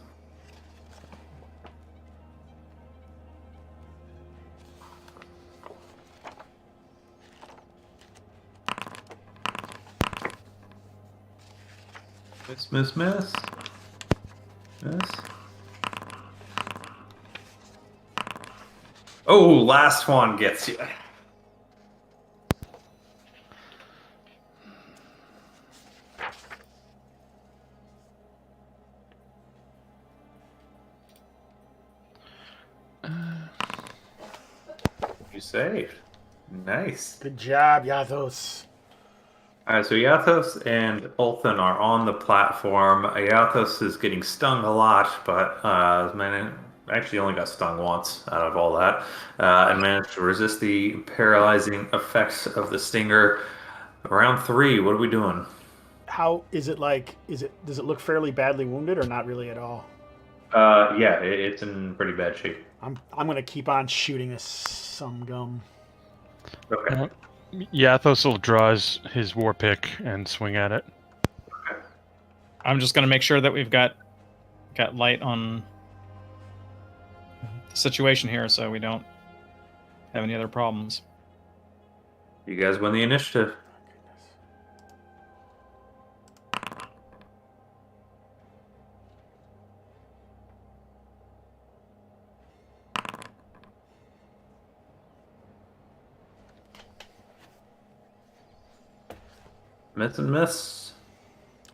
Miss. Miss. Oh, last one gets you. You saved. Nice. Good job, Yathos. Alright, so Yathos and Ulthan are on the platform. Yathos is getting stung a lot, but actually only got stung once out of all that, and managed to resist the paralyzing effects of the stinger. Round 3, what are we doing? How is it like? Does it look fairly badly wounded or not really at all? Yeah, it's in pretty bad shape. I'm gonna keep on shooting this some gum. Okay. Yeah, Athos will draw his war pick and swing at it. I'm just gonna make sure that we've got light on the situation here, so we don't have any other problems. You guys win the initiative. Miss and miss.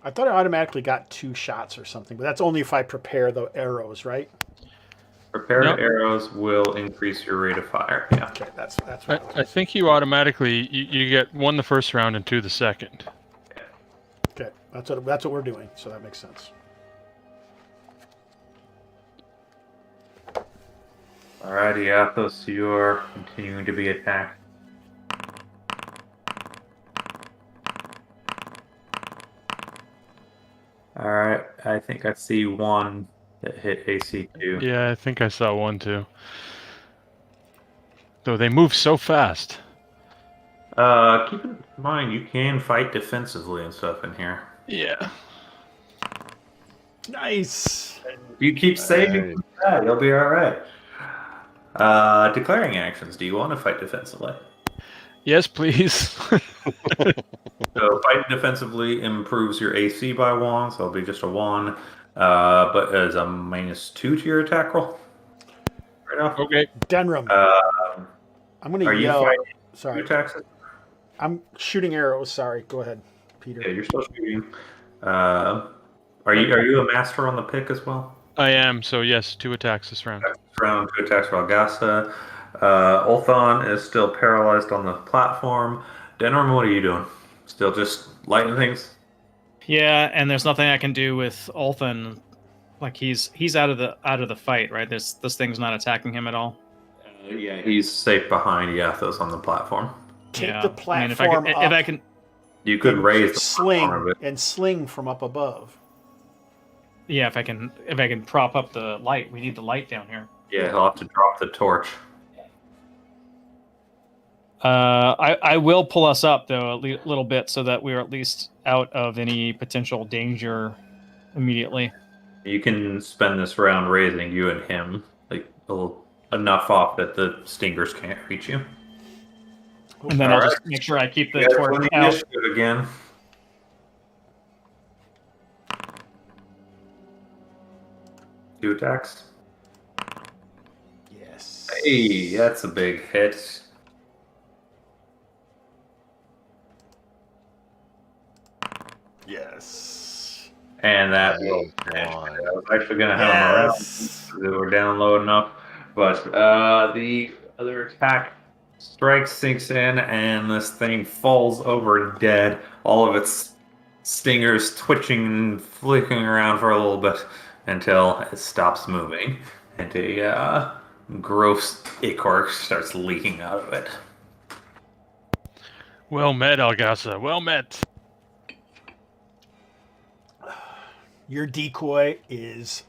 I thought I automatically got 2 shots or something, but that's only if I prepare the arrows, right? Prepared Nope. arrows will increase your rate of fire. Yeah. Okay, that's what I think you automatically you get 1 the first round and 2 the second. okay. That's what we're doing, so that makes sense. Alrighty, Athos, you're continuing to be attacked. Alright, I think I see one that hit AC2. Yeah, I think I saw one too. Though they move so fast. Keep in mind you can fight defensively and stuff in here. Yeah. Nice. If you keep saving that, you'll be alright. Declaring actions. Do you want to fight defensively? Yes, please. So fighting defensively improves your AC by 1, so it'll be just a 1. But as a -2 to your attack roll. Right off. Okay. Denram. I'm gonna Are you yell. fighting Sorry, 2 attacks? I'm shooting arrows. Sorry, go ahead, Peter. Yeah, you're still shooting. Are you a master on the pick as well? I am, so yes, 2 attacks this round. Round 2 attacks for Algasa. Ulthon is still paralyzed on the platform. Denram, what are you doing? Still just lighting things? Yeah, and there's nothing I can do with Ulthan. Like he's out of the fight, right? This thing's not attacking him at all. Yeah, he's safe behind Yathos on the platform. Take Yeah. the I mean, platform if up I can, You could and raise the sling platform a bit. and sling from up above. yeah, if I can prop up the light. We need the light down here. Yeah, he'll have to drop the torch. I will pull us up though a little bit so that we're at least out of any potential danger immediately. You can spend this round raising you and him, like enough off that the stingers can't reach you. And then I'll Alright. just make sure I keep the You guys torch win the out. initiative again. Two attacks. Yes. Hey, that's a big hit. Yes. And that will Nice. I was actually going to have him around. Yes. They were down low enough. But the other attack strike sinks in, and this thing falls over dead. All of its stingers twitching and flicking around for a little bit until it stops moving. And a gross ichor starts leaking out of it. Well met, Algasa. Well met. Your decoy is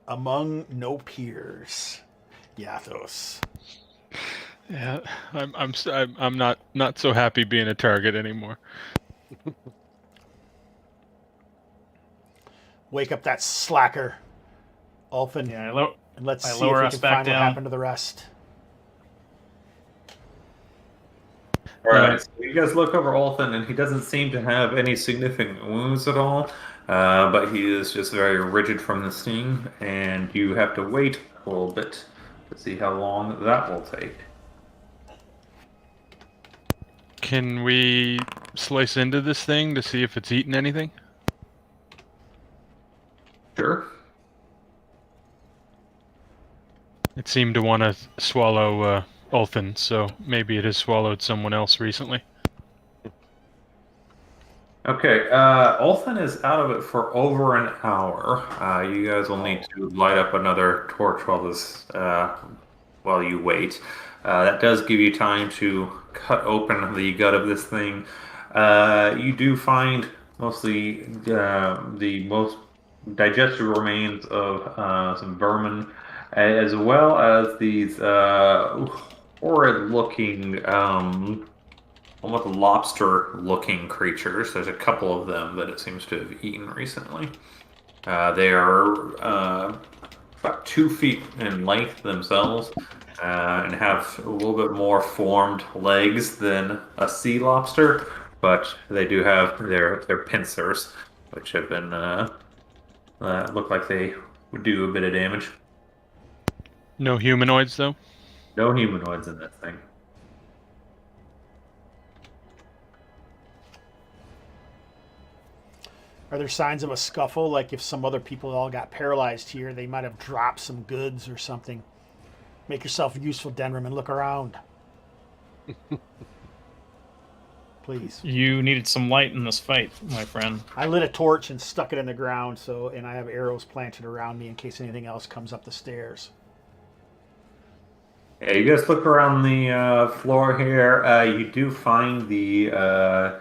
among no peers, Yathos. Yeah, I'm not so happy being a target anymore. Wake up that slacker, Ulfin, Yeah, and let's I see if lower we us can back find what down. happened to the rest. Alright, so you guys look over Olthan, and he doesn't seem to have any significant wounds at all, but he is just very rigid from the sting, and you have to wait a little bit to see how long that will take. Can we slice into this thing to see if it's eaten anything? Sure. It seemed to want to swallow Ulthan, so maybe it has swallowed someone else recently. Okay, Olthan is out of it for over an hour. You guys will need to light up another torch while you wait. That does give you time to cut open the gut of this thing. You do find mostly the most digested remains of some vermin, as well as these horrid-looking, almost lobster-looking creatures. There's a couple of them that it seems to have eaten recently. They are about 2 feet in length themselves, and have a little bit more formed legs than a sea lobster, but they do have their pincers, which have been look like they would do a bit of damage. No humanoids, though? No humanoids in this thing. Are there signs of a scuffle? Like if some other people all got paralyzed here, they might have dropped some goods or something. Make yourself useful, Denram, and look around. Please. You needed some light in this fight, my friend. I lit a torch and stuck it in the ground, and I have arrows planted around me in case anything else comes up the stairs. Yeah, you guys look around the floor here. You do find the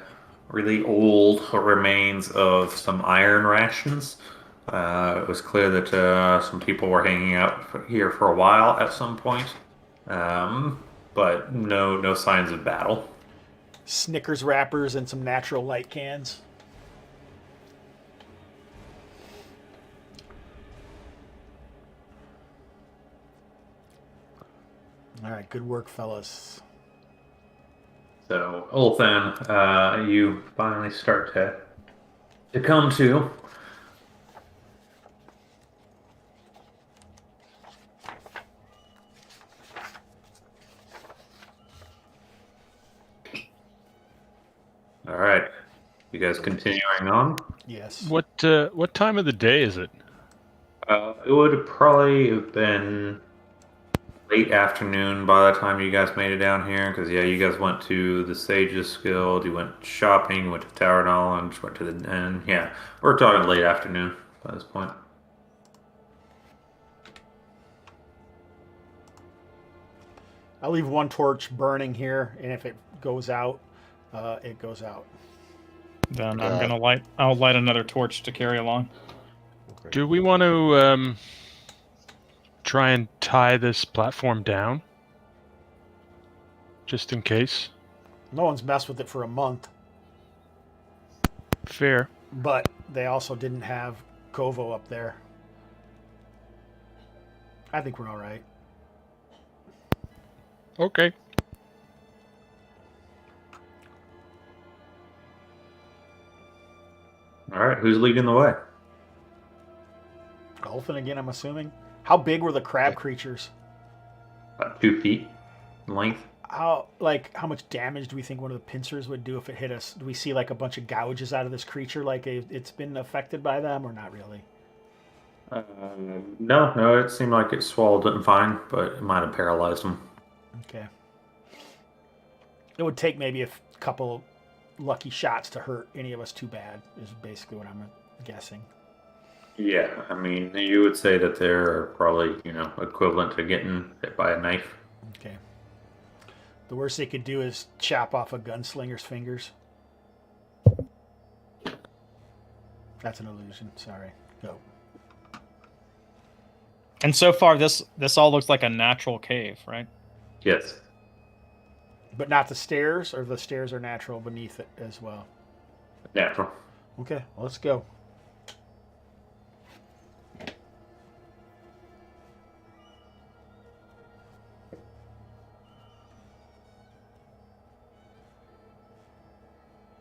really old remains of some iron rations. It was clear that some people were hanging out here for a while at some point, but no signs of battle. Snickers wrappers and some natural light cans. All right, good work, fellas. So, Ulthan, you finally start to come to. All right, you guys continuing on? Yes. What time of the day is it? It would probably have been late afternoon by the time you guys made it down here, because yeah, you guys went to the Sages Guild, you went shopping, went to Tower Knowledge, went to the inn. Yeah, we're talking late afternoon by this point. I'll leave one torch burning here, and if it goes out, it goes out. Then I'll light another torch to carry along. Okay. Do we want to try and tie this platform down? Just in case? No one's messed with it for a month, Fair. but they also didn't have Kovo up there. I think we're all right. Okay. All right, who's leading the way? Golfing again, I'm assuming. How big were the crab creatures? About 2 feet in length. How much damage do we think one of the pincers would do if it hit us? Do we see like a bunch of gouges out of this creature, like it's been affected by them, or not really? No, it seemed like it swallowed it fine, but it might have paralyzed him. Okay. It would take maybe a couple lucky shots to hurt any of us too bad, is basically what I'm guessing. Yeah, I mean, you would say that they're probably, equivalent to getting hit by a knife. Okay. The worst they could do is chop off a gunslinger's fingers. That's an illusion. Sorry. Go. And so far, this all looks like a natural cave, right? Yes. But not the stairs, or the stairs are natural beneath it as well? Natural. Okay, well, let's go.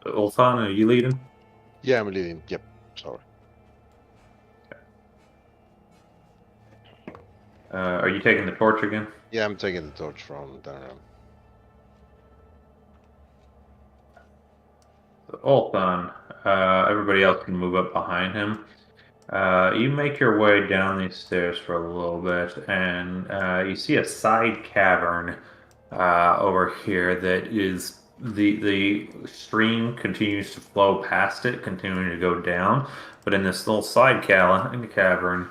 Ulfan, are you leading? Yeah, I'm leading. Yep. Sorry. Are you taking the torch again? Yeah, I'm taking the torch from Darren. Ulfan, everybody else can move up behind him. You make your way down these stairs for a little bit, and you see a side cavern over here that is the stream continues to flow past it, continuing to go down. But in this little side cavern,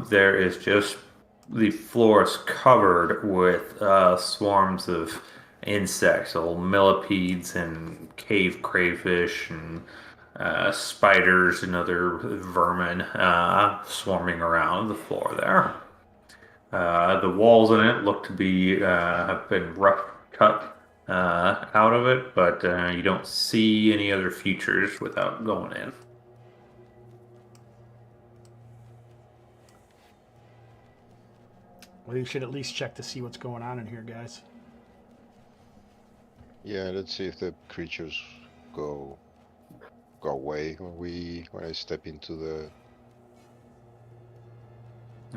there is just the floor is covered with swarms of insects, little millipedes and cave crayfish and spiders and other vermin swarming around the floor there. The walls in it look to be have been rough cut out of it, but you don't see any other features without going in. Well, you should at least check to see what's going on in here, guys. Yeah, let's see if the creatures go away when I step into the.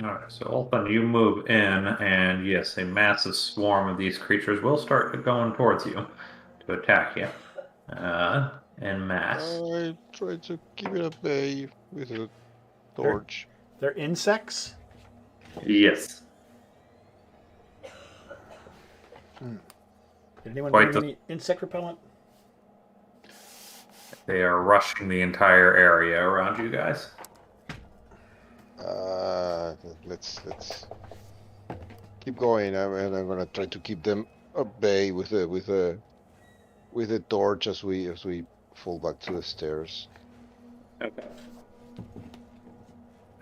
Alright, so Ulfan, you move in, and yes, a massive swarm of these creatures will start going towards you to attack you. and mass. I try to keep it at bay with a torch. They're insects? Yes. Did anyone Quite bring any insect repellent? They are rushing the entire area around you guys. Let's keep going, and I'm gonna try to keep them at bay with a torch as we fall back to the stairs. Okay.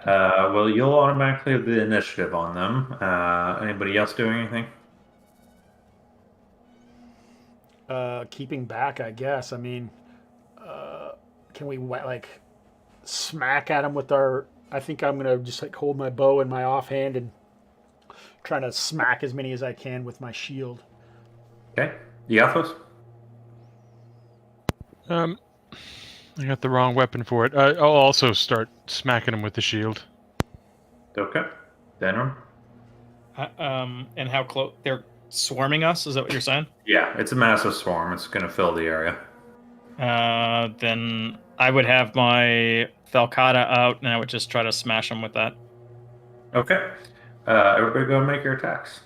Well, you'll automatically have the initiative on them. Anybody else doing anything? Keeping back, I guess. I mean, can we like smack at them with our? I think I'm gonna just like hold my bow in my offhand and try to smack as many as I can with my shield. Okay. Iathos? I got the wrong weapon for it. I'll also start smacking him with the shield. Okay. Denham? And how close they're swarming us? Is that what you're saying? Yeah, it's a massive swarm. It's going to fill the area. Then I would have my Falcata out, and I would just try to smash them with that. Okay. Everybody go and make your attacks.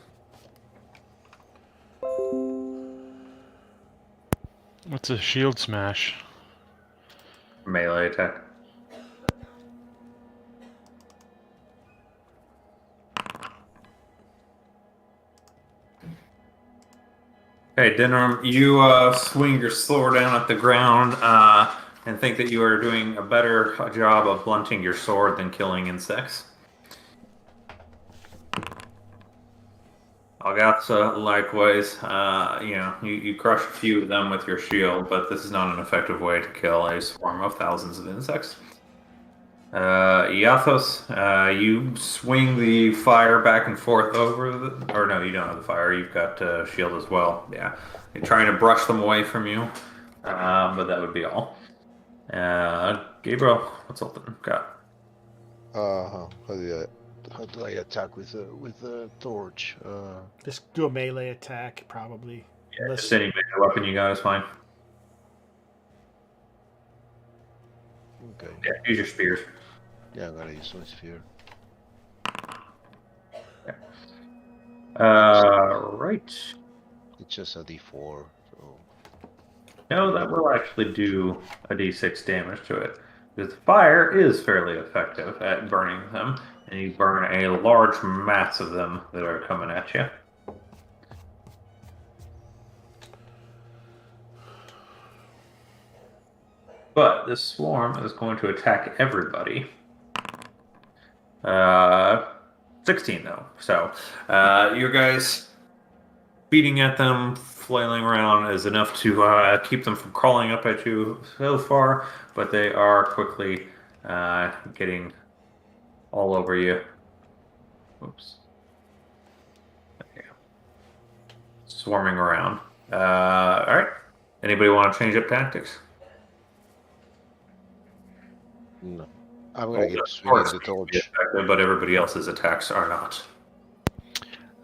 What's a shield smash? Melee attack. Okay, Denham, you swing your sword down at the ground and think that you are doing a better job of blunting your sword than killing insects. Algatsa, likewise, you crush a few of them with your shield, but this is not an effective way to kill a swarm of thousands of insects. Iathos, you swing the fire back and forth over or no, you don't have the fire, you've got shield as well. Yeah, you're trying to brush them away from you, but that would be all. Gabriel, what's Ultan got? How do I attack with a torch? Just do a melee attack, probably. Yeah, just any melee weapon you got is fine. Okay. Yeah, use your spears. Yeah, I'm gonna use my sphere. Right. It's just a D4. So. No, that will actually do a d6 damage to it. Because fire is fairly effective at burning them, and you burn a large mass of them that are coming at you. But this swarm is going to attack everybody. 16 though. So you guys beating at them, flailing around is enough to keep them from crawling up at you so far, but they are quickly getting all over you. Oops. There you go. Swarming around. All right. Anybody want to change up tactics? No. I'm gonna get swinging the torch. But everybody else's attacks are not.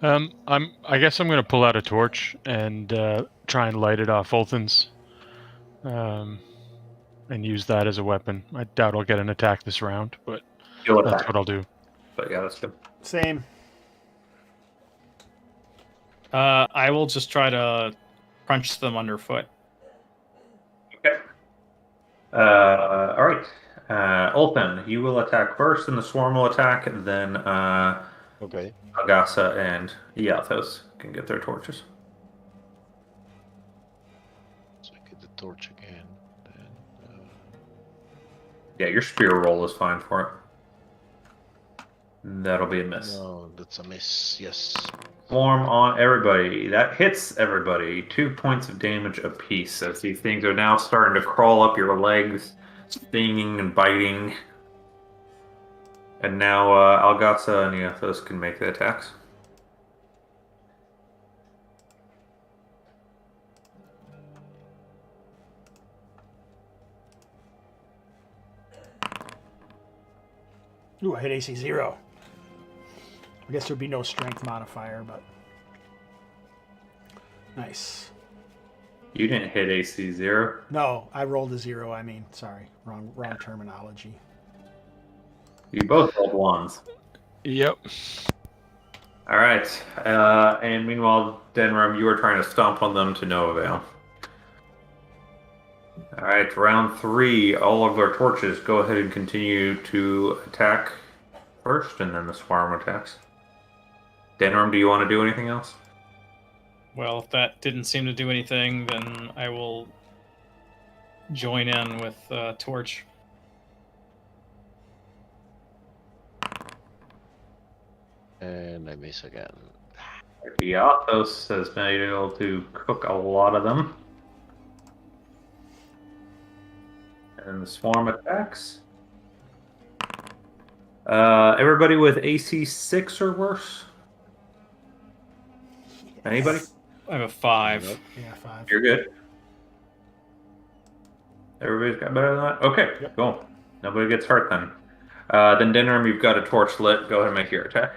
I guess I'm gonna pull out a torch and try and light it off Ulthan's, and use that as a weapon. I doubt I'll get an attack this round, but that's what I'll do. But yeah, that's good. Same. I will just try to crunch them underfoot. Okay. All right. Ulthan, you will attack first, and the swarm will attack, and then Okay. Agasa and Iathos can get their torches. So I get the torch again. Then, Yeah, your spear roll is fine for it. That'll be a miss. no, that's a miss. Yes. Swarm on everybody. That hits everybody. 2 points of damage apiece, as these things are now starting to crawl up your legs, stinging and biting. And now Algatsa and Iathos can make the attacks. Ooh, I hit AC 0. I guess there'd be no strength modifier, but nice. You didn't hit AC 0. No, I rolled a 0. I mean, sorry, wrong terminology. You both rolled 1s. Yep. All right. And meanwhile, Denram, you are trying to stomp on them to no avail. All right, round 3. All of our torches, go ahead and continue to attack first, and then the swarm attacks. Denram, do you want to do anything else? Well, if that didn't seem to do anything, then I will join in with Torch. And I miss again. Athos has been able to cook a lot of them. And the swarm attacks. Everybody with AC 6 or worse? Anybody? I have a 5. Yep. Yeah, 5. You're good. Everybody's got better than that? Okay, Yep. cool. Nobody gets hurt then. Then Denram, you've got a torch lit. Go ahead and make your attack.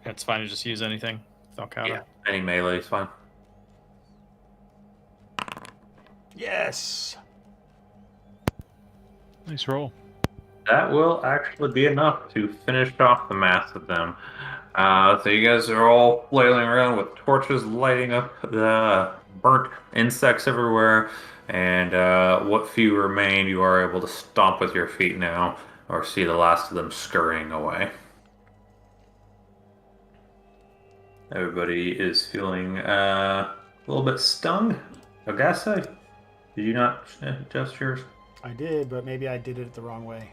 It's fine to just use anything. Falcata. Yeah, any melee is fine. Yes. Nice roll. That will actually be enough to finish off the mass of them. So you guys are all flailing around with torches lighting up the burnt insects everywhere, and what few remain you are able to stomp with your feet now, or see the last of them scurrying away. Everybody is feeling a little bit stung. Ogasa, did you not adjust yours? I did, but maybe I did it the wrong way.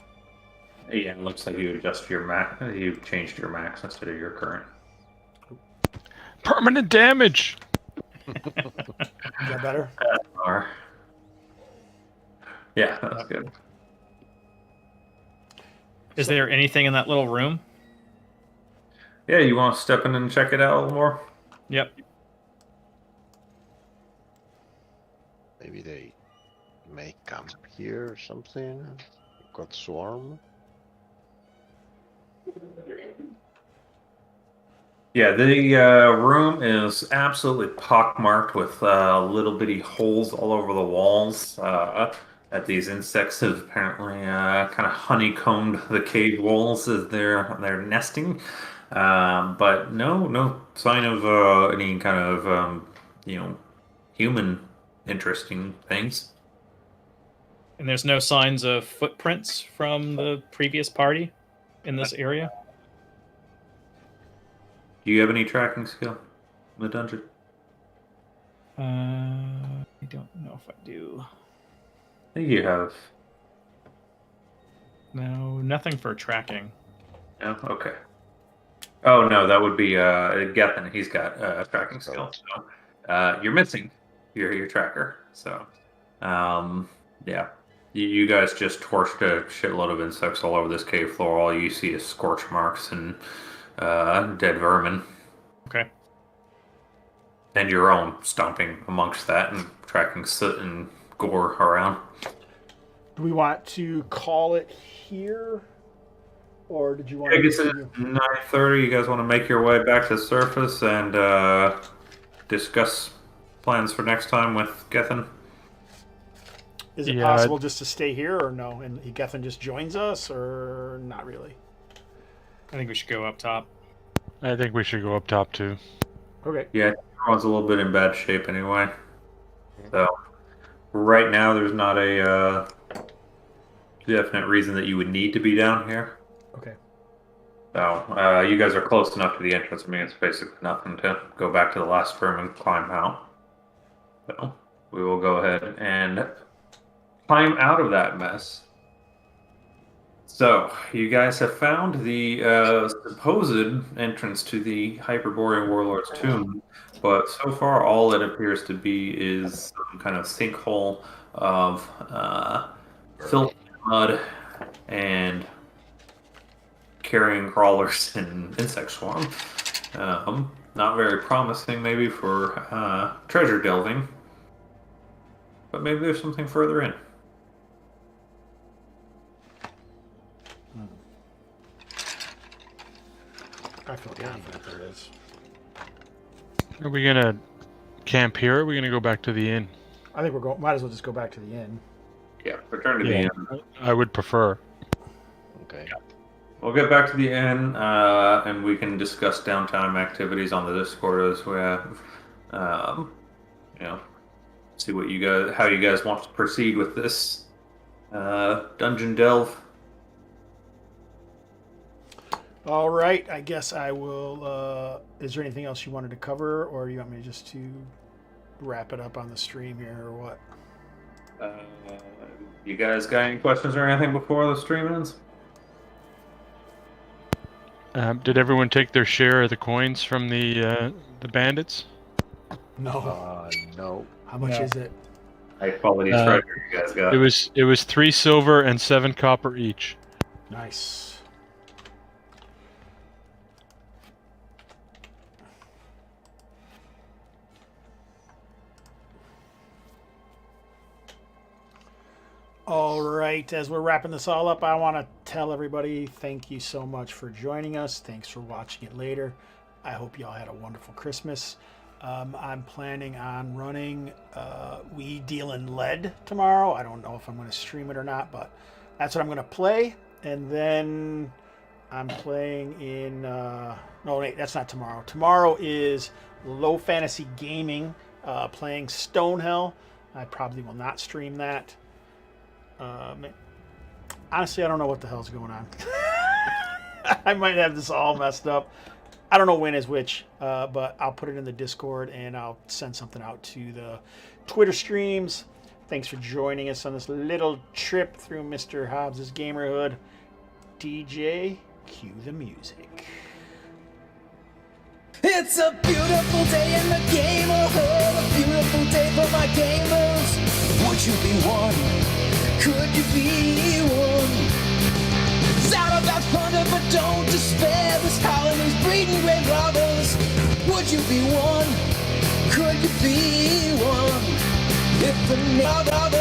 Yeah, it looks like you adjust your max. You changed your max instead of your current. Permanent damage! Is that better? Or... Yeah, that's good. Is there anything in that little room? Yeah, you want to step in and check it out a little more? Yep. Maybe they may camp here or something. Got swarm. Yeah, the room is absolutely pockmarked with little bitty holes all over the walls. That these insects have apparently kind of honeycombed the cave walls as they're nesting. But no sign of any kind of human interesting things. And there's no signs of footprints from the previous party in this area? Do you have any tracking skill in the dungeon? I don't know if I do. I think you have. No, nothing for tracking. No? Okay. Oh, no, that would be Gethin. He's got a tracking skill. So, you're missing your tracker. So, yeah. You guys just torched a shitload of insects all over this cave floor. All you see is scorch marks and dead vermin. Okay. And your own stomping amongst that and tracking soot and gore around. Do we want to call it here? Or did you want I guess to... it's 9:30. You guys want to make your way back to the surface and discuss plans for next time with Gethin? Is it possible just to stay here or no? And Gethin just joins us or not really? I think we should go up top. I think we should go up top too. Okay. Yeah, everyone's a little bit in bad shape anyway. So, right now there's not a definite reason that you would need to be down here. Okay. So, you guys are close enough to the entrance. I mean, it's basically nothing to go back to the last room and climb out. So, we will go ahead and climb out of that mess. So, you guys have found the supposed entrance to the Hyperborean Warlord's tomb, but so far all it appears to be is some kind of sinkhole of filthy mud and carrion crawlers and insect swarm. Not very promising maybe for treasure delving, but maybe there's something further in. I feel confident there is. Are we gonna camp here? Or are we gonna go back to the inn? I think we're going. Might as well just go back to the inn. Yeah, return to the inn. I would prefer. Okay. We'll get back to the inn, and we can discuss downtime activities on the Discord as we have. You know, see what how you guys want to proceed with this dungeon delve. All right. I guess I will. Is there anything else you wanted to cover, or do you want me just to wrap it up on the stream here, or what? You guys got any questions or anything before the stream ends? Did everyone take their share of the coins from the bandits? No. No. How much is it? High quality treasure you guys got. It was 3 silver and 7 copper each. Nice. All right, as we're wrapping this all up, I want to tell everybody thank you so much for joining us. Thanks for watching it later. I hope y'all had a wonderful Christmas. I'm planning on running We Deal in Lead tomorrow. I don't know if I'm going to stream it or not, but that's what I'm going to play. And then I'm playing in... no, wait, that's not tomorrow. Tomorrow is Low Fantasy Gaming, playing Stonehell. I probably will not stream that. Honestly, I don't know what the hell's going on. I might have this all messed up. I don't know when is which, but I'll put it in the Discord and I'll send something out to the Twitter streams. Thanks for joining us on this little trip through Mr. Hobbs' Gamerhood. DJ, cue the music. It's a beautiful day in the gamerhood, a beautiful day for my gamers. Would you be one? Could you be one? Shout about thunder, but don't despair. This colony's breeding great robbers. Would you be one? Could you be one? If the